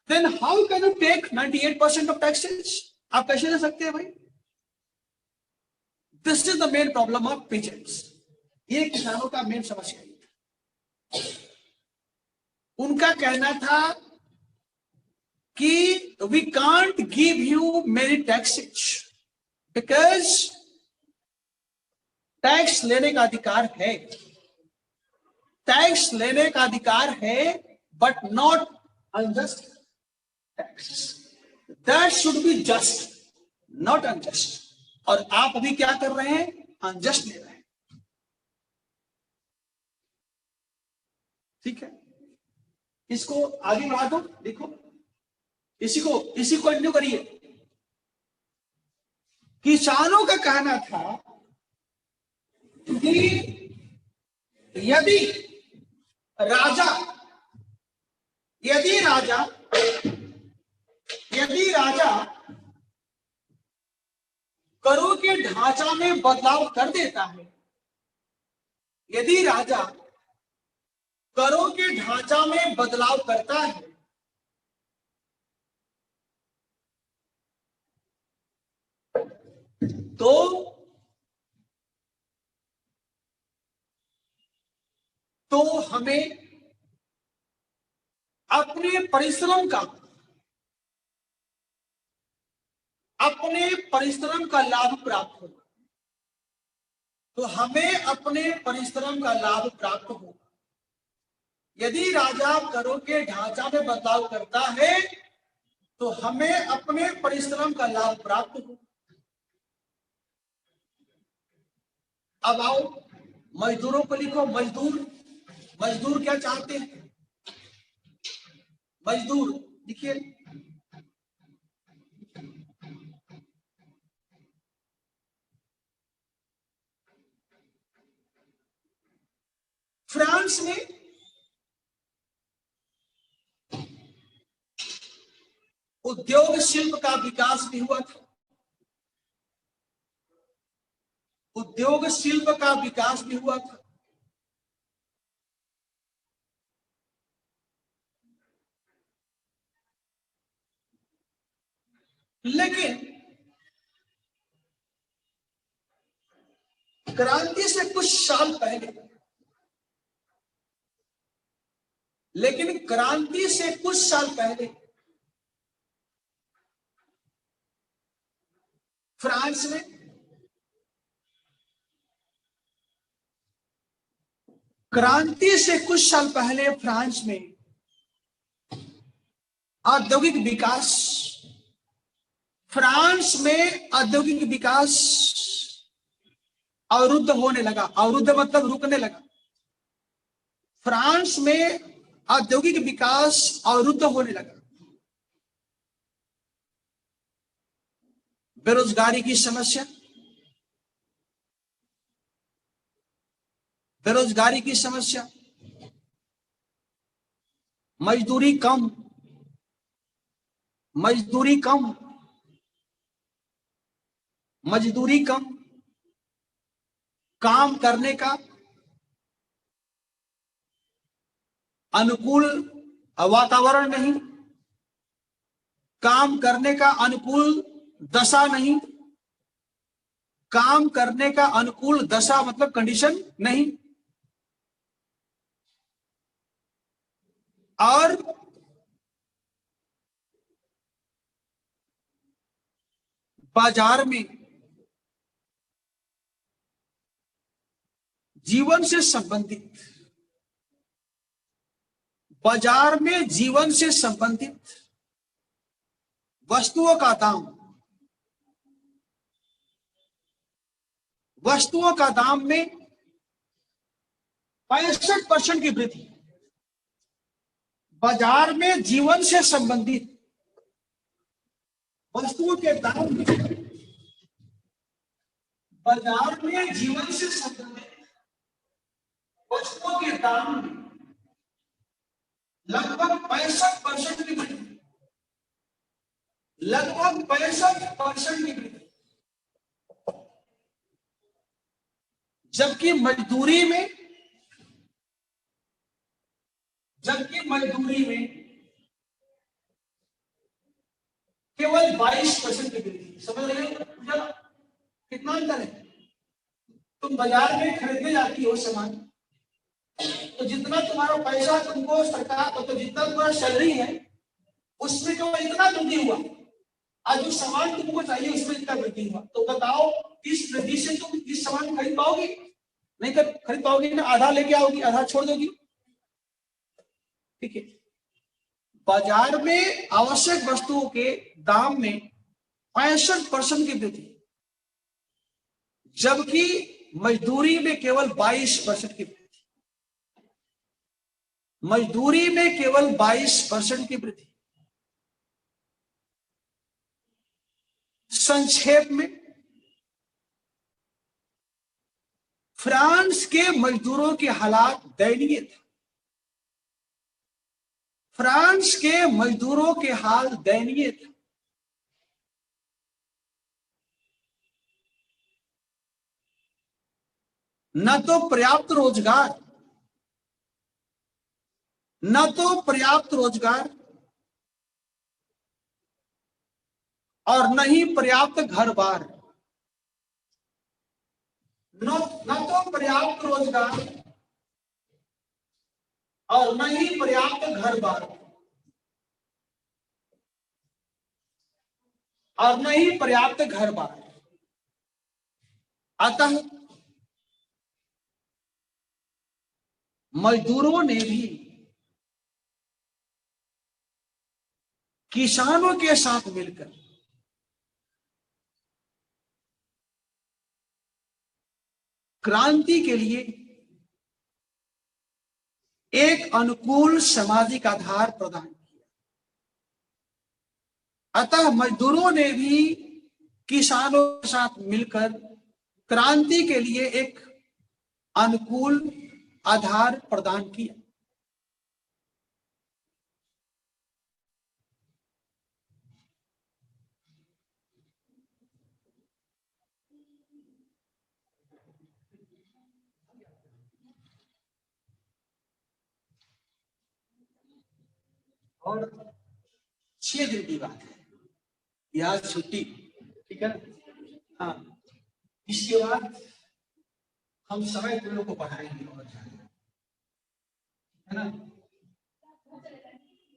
then how can you take 98% of taxes? आप कैसे ले सकते हैं भाई? This is the main problem of peasants. ये किसानों का मेन समस्या है। उनका कहना था कि we can't give you many taxes because tax लेने का अधिकार है, टैक्स लेने का अधिकार है, but not unjust tax, that should be just not unjust. और आप अभी क्या कर रहे हैं? अनजस्ट ले रहे हैं। ठीक है, इसको आगे बढ़ा दो, देखो इसी को कंटिन्यू करिए। किसानों का कहना था कि यदि राजा करों के ढांचा में बदलाव कर देता है, यदि राजा करों के ढांचा में बदलाव करता है तो हमें अपने परिश्रम का लाभ प्राप्त होगा। तो हमें अपने परिश्रम का लाभ प्राप्त होगा। यदि राजा करों के ढांचा में बदलाव करता है तो हमें अपने परिश्रम का लाभ प्राप्त होगा। अब आओ मजदूरों को लिखो। मजदूर क्या चाहते हैं? मजदूर देखिए, फ्रांस में उद्योग शिल्प का विकास भी हुआ था, उद्योग शिल्प का विकास भी हुआ था। लेकिन क्रांति से कुछ साल पहले फ्रांस में फ्रांस में औद्योगिक विकास अवरुद्ध होने लगा। अवरुद्ध मतलब रुकने लगा। फ्रांस में औद्योगिक विकास अवरुद्ध होने लगा। बेरोजगारी की समस्या, मजदूरी कम, काम करने का अनुकूल वातावरण नहीं, काम करने का अनुकूल दशा नहीं, काम करने का अनुकूल दशा मतलब कंडीशन नहीं, और बाजार में जीवन से संबंधित, बाजार में जीवन से संबंधित वस्तुओं का दाम, वस्तुओं का दाम में 65% की वृद्धि, बाजार में जीवन से संबंधित वस्तुओं के दाम में, बाजार में जीवन से संबंधित वस्तुओं के दाम में लगभग 65% की वृद्धि, लगभग 65% की वृद्धि, जबकि मजदूरी में, केवल 22% की वृद्धि। समझ रहे हो कितना अंतर है? तुम बाजार में खरीदने जाती हो सामान, तो जितना तुम्हारा पैसा तुमको सरकार, तो जितना तुम्हारा सैलरी है उसमें केवल इतना वृद्धि हुआ, आज जो सामान तुमको चाहिए उसमें इतना वृद्धि हुआ। तो बताओ इस वृद्धि से तुम इस सामान खरीद पाओगी? नहीं कर खरीद पाओगी ना, आधा लेके आओगी, आधा छोड़ दोगी। ठीक है, बाजार में आवश्यक वस्तुओं के दाम में 65% की वृद्धि, जबकि मजदूरी में केवल 22% की वृद्धि, मजदूरी में केवल 22% की वृद्धि। संक्षेप में, फ्रांस के मजदूरों के हालात दयनीय थे, फ्रांस के मजदूरों के हाल दयनीय थे। न तो पर्याप्त रोजगार, न तो पर्याप्त रोजगार और न ही पर्याप्त घर बार, न तो पर्याप्त रोजगार और न ही पर्याप्त घर बार और न ही पर्याप्त घर बार। अतः मजदूरों ने भी किसानों के साथ मिलकर क्रांति के लिए एक अनुकूल सामाजिक आधार प्रदान किया। अतः मजदूरों ने भी किसानों के साथ मिलकर क्रांति के लिए एक अनुकूल आधार प्रदान किया। और 6 दिन की बात है, यहाँ छुट्टी, ठीक है ना। हाँ, इसके बाद हम समय तुम लोग को पढ़ाएंगे और जाएंगे, है ना।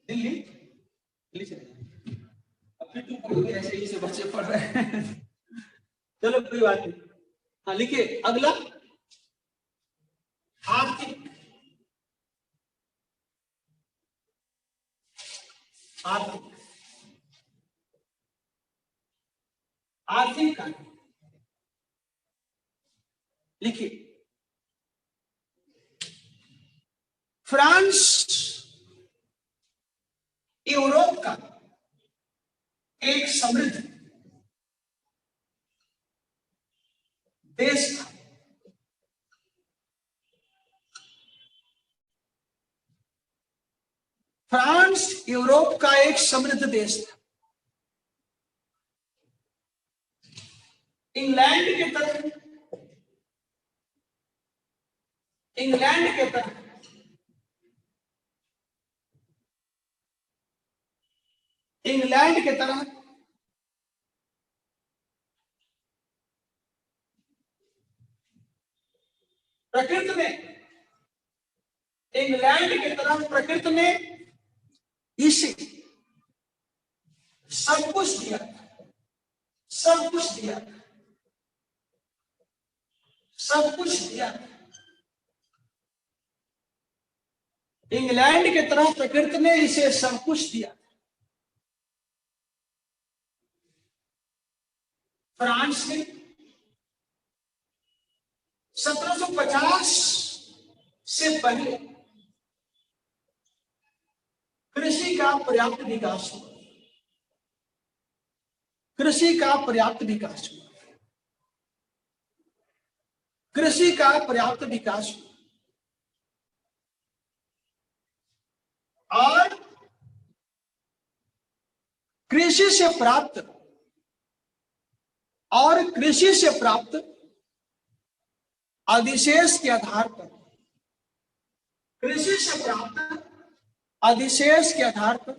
दिल्ली दिल्ली चले जाएंगे, अब फिर तुम कहोगे ऐसे ही से बच्चे पढ़ रहे हैं। चलो कोई बात नहीं। हाँ लिखिए, अगला आर्थिक, आर्थिक आर्थिक कार्य लिखिए। फ्रांस यूरोप का एक समृद्ध देश था। फ्रांस यूरोप का एक समृद्ध देश था। इंग्लैंड के तरह, इंग्लैंड के तरह इंग्लैंड के तरह प्रकृति में, इंग्लैंड की तरह प्रकृति में इसे सब कुछ दिया, सब कुछ दिया, सब कुछ दिया। इंग्लैंड की तरह प्रकृति ने इसे सब कुछ दिया। फ्रांस ने 1750 से पहले कृषि का पर्याप्त विकास हुआ, कृषि का पर्याप्त विकास हुआ, कृषि का पर्याप्त विकास हुआ। और कृषि से प्राप्त अधिशेष के आधार पर, कृषि से प्राप्त अधिशेष के आधार पर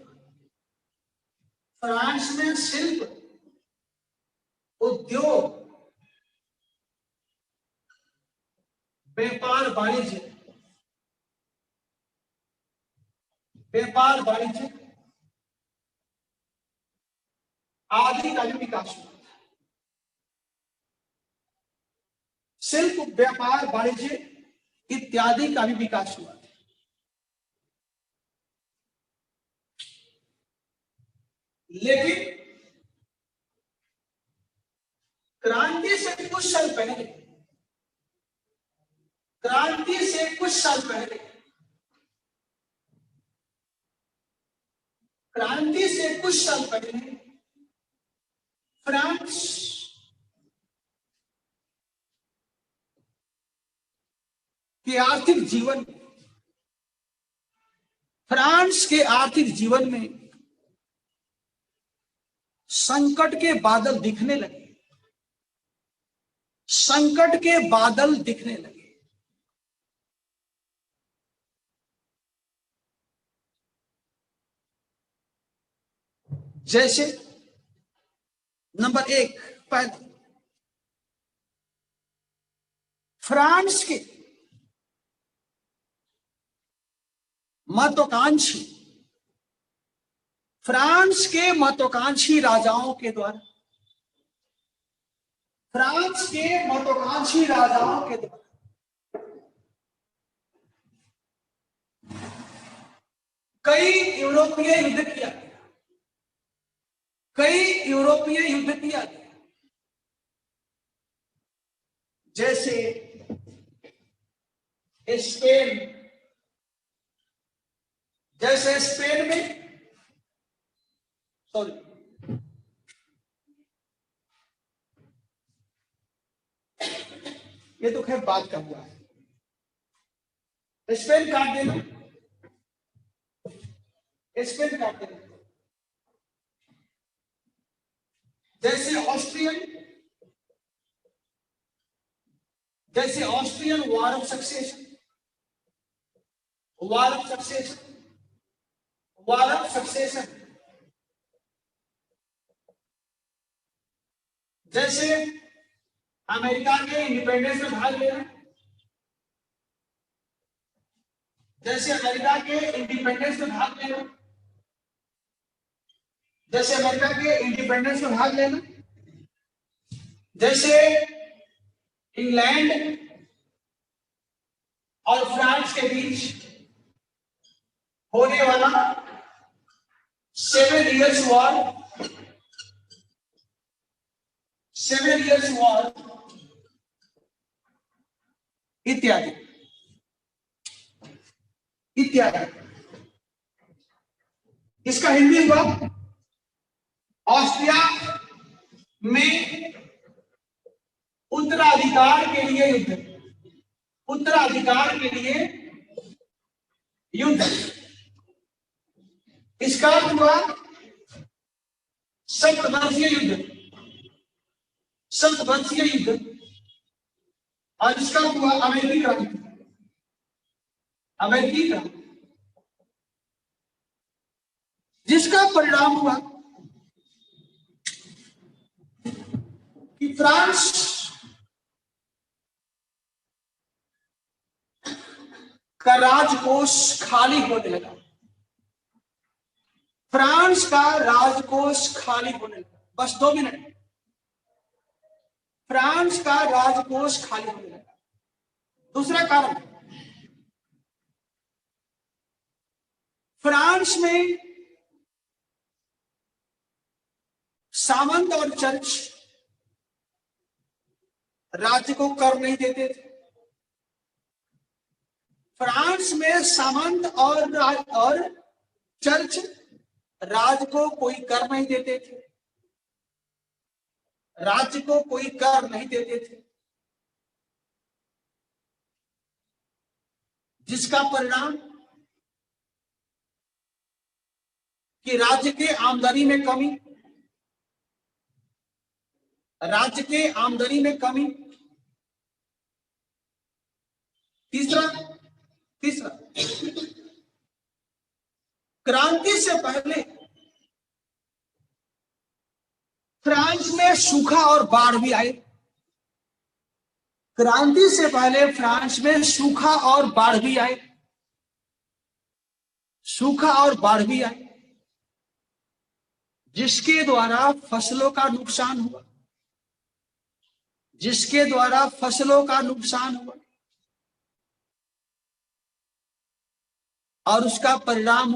फ्रांस में शिल्प, उद्योग, व्यापार वाणिज्य आदि का भी विकास हुआ। शिल्प, व्यापार, वाणिज्य इत्यादि का भी विकास हुआ। लेकिन क्रांति से कुछ साल पहले, क्रांति से कुछ साल पहले, क्रांति से कुछ साल पहले फ्रांस के आर्थिक जीवन, फ्रांस के आर्थिक जीवन में संकट के बादल दिखने लगे, संकट के बादल दिखने लगे। जैसे नंबर 1, पहले फ्रांस के महत्वाकांक्षी, फ्रांस के महत्वाकांक्षी राजाओं के द्वारा, फ्रांस के महत्वाकांक्षी राजाओं के द्वारा कई यूरोपीय युद्ध किया गया, कई यूरोपीय युद्ध किया गया। जैसे स्पेन, जैसे स्पेन में, सॉरी, ये तो खैर बात का हुआ है, स्पेन काट देना, स्पेन काट देना। जैसे ऑस्ट्रियन, जैसे Austrian war of succession, war of succession, war of succession. जैसे अमेरिका के इंडिपेंडेंस में भाग लेना, जैसे अमेरिका के इंडिपेंडेंस में भाग लेना, जैसे अमेरिका के इंडिपेंडेंस में भाग लेना, जैसे इंग्लैंड और फ्रांस के बीच होने वाला 7 इयर्स वॉर, 7 इयर्स वॉर इत्यादि इत्यादि। इसका हिंदी हुआ ऑस्ट्रिया में उत्तराधिकार के लिए युद्ध, उत्तराधिकार के लिए युद्ध। इसका हुआ सप्तवर्षीय युद्ध, सप्तवर्षीय युद्ध। और इसका हुआ अमेरिकी क्रांति, अमेरिकी क्रांति, जिसका परिणाम हुआ कि फ्रांस का राजकोष खाली होने लगा, फ्रांस का राजकोष खाली होने लगा। बस 2 मिनट। फ्रांस का राजकोष खाली होने लगा। दूसरा कारण, फ्रांस में सामंत और चर्च राज्य को कर नहीं देते थे। फ्रांस में सामंत और चर्च राज्य को कोई कर नहीं देते थे, राज्य को कोई कर नहीं देते थे, जिसका परिणाम कि राज्य के आमदनी में कमी, राज्य के आमदनी में कमी। तीसरा, क्रांति से पहले फ्रांस में सूखा और बाढ़ भी आए। क्रांति से पहले फ्रांस में सूखा और बाढ़ भी आए, सूखा और बाढ़ भी आए, जिसके द्वारा फसलों का नुकसान हुआ, जिसके द्वारा फसलों का नुकसान हुआ। और उसका परिणाम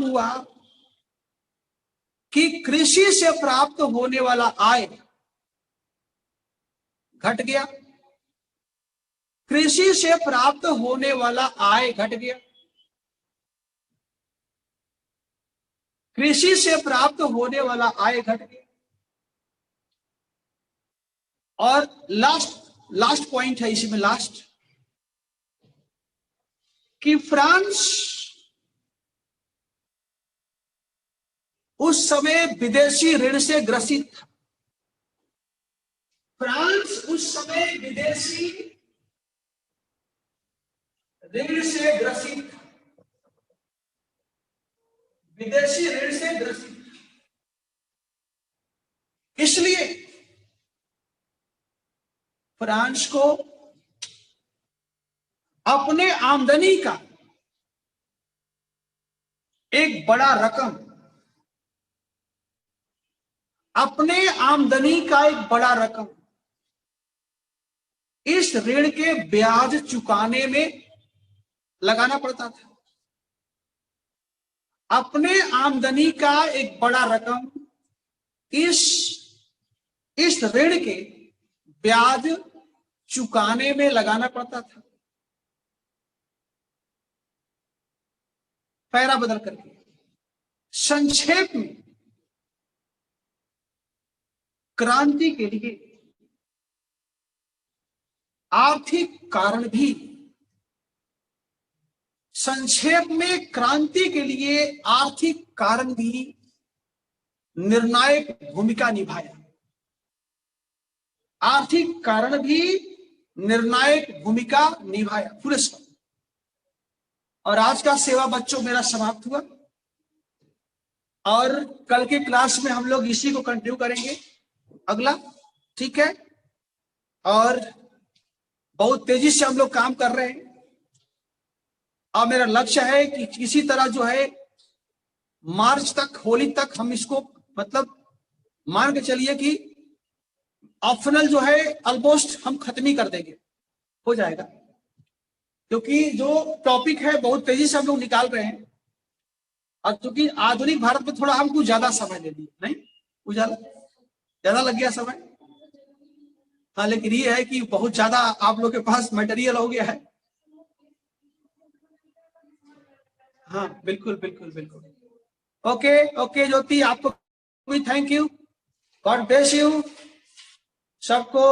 हुआ कि कृषि से प्राप्त होने वाला आय घट गया। कृषि से प्राप्त होने वाला आय घट गया। कृषि से प्राप्त होने वाला आय घट गया। और लास्ट पॉइंट है इसमें, लास्ट, कि फ्रांस उस समय विदेशी ऋण से ग्रसित था। फ्रांस उस समय विदेशी ऋण से ग्रसित था, विदेशी ऋण से ग्रसित। इसलिए फ्रांस को अपने आमदनी का एक बड़ा रकम, अपने आमदनी का एक बड़ा रकम इस ऋण के ब्याज चुकाने में लगाना पड़ता था। अपने आमदनी का एक बड़ा रकम इस ऋण के ब्याज चुकाने में लगाना पड़ता था। पैरा बदल करके संक्षेप में, क्रांति के लिए आर्थिक कारण भी, संक्षेप में क्रांति के लिए आर्थिक कारण भी निर्णायक भूमिका निभाया। आर्थिक कारण भी निर्णायक भूमिका निभाया। पूरे स्टॉप। और आज का सेवा बच्चों मेरा समाप्त हुआ, और कल के क्लास में हम लोग इसी को कंटिन्यू करेंगे अगला, ठीक है। और बहुत तेजी से हम लोग काम कर रहे हैं, और मेरा लक्ष्य है कि किसी तरह जो है मार्च तक, होली तक हम इसको मतलब मान के चलिए कि ऑप्शनल जो है ऑलमोस्ट हम खत्म ही कर देंगे, हो जाएगा। क्योंकि जो टॉपिक है बहुत तेजी से हम लोग निकाल रहे हैं, और क्योंकि आधुनिक भारत में थोड़ा हमको ज्यादा समय ले लिया, नहीं उजाला ज्यादा लग गया समय। हाँ, लेकिन ये है कि बहुत ज्यादा आप लोग के पास मटेरियल हो गया है। हाँ, बिल्कुल बिल्कुल बिल्कुल। ओके ज्योति, आपको भी thank you, God bless you सबको।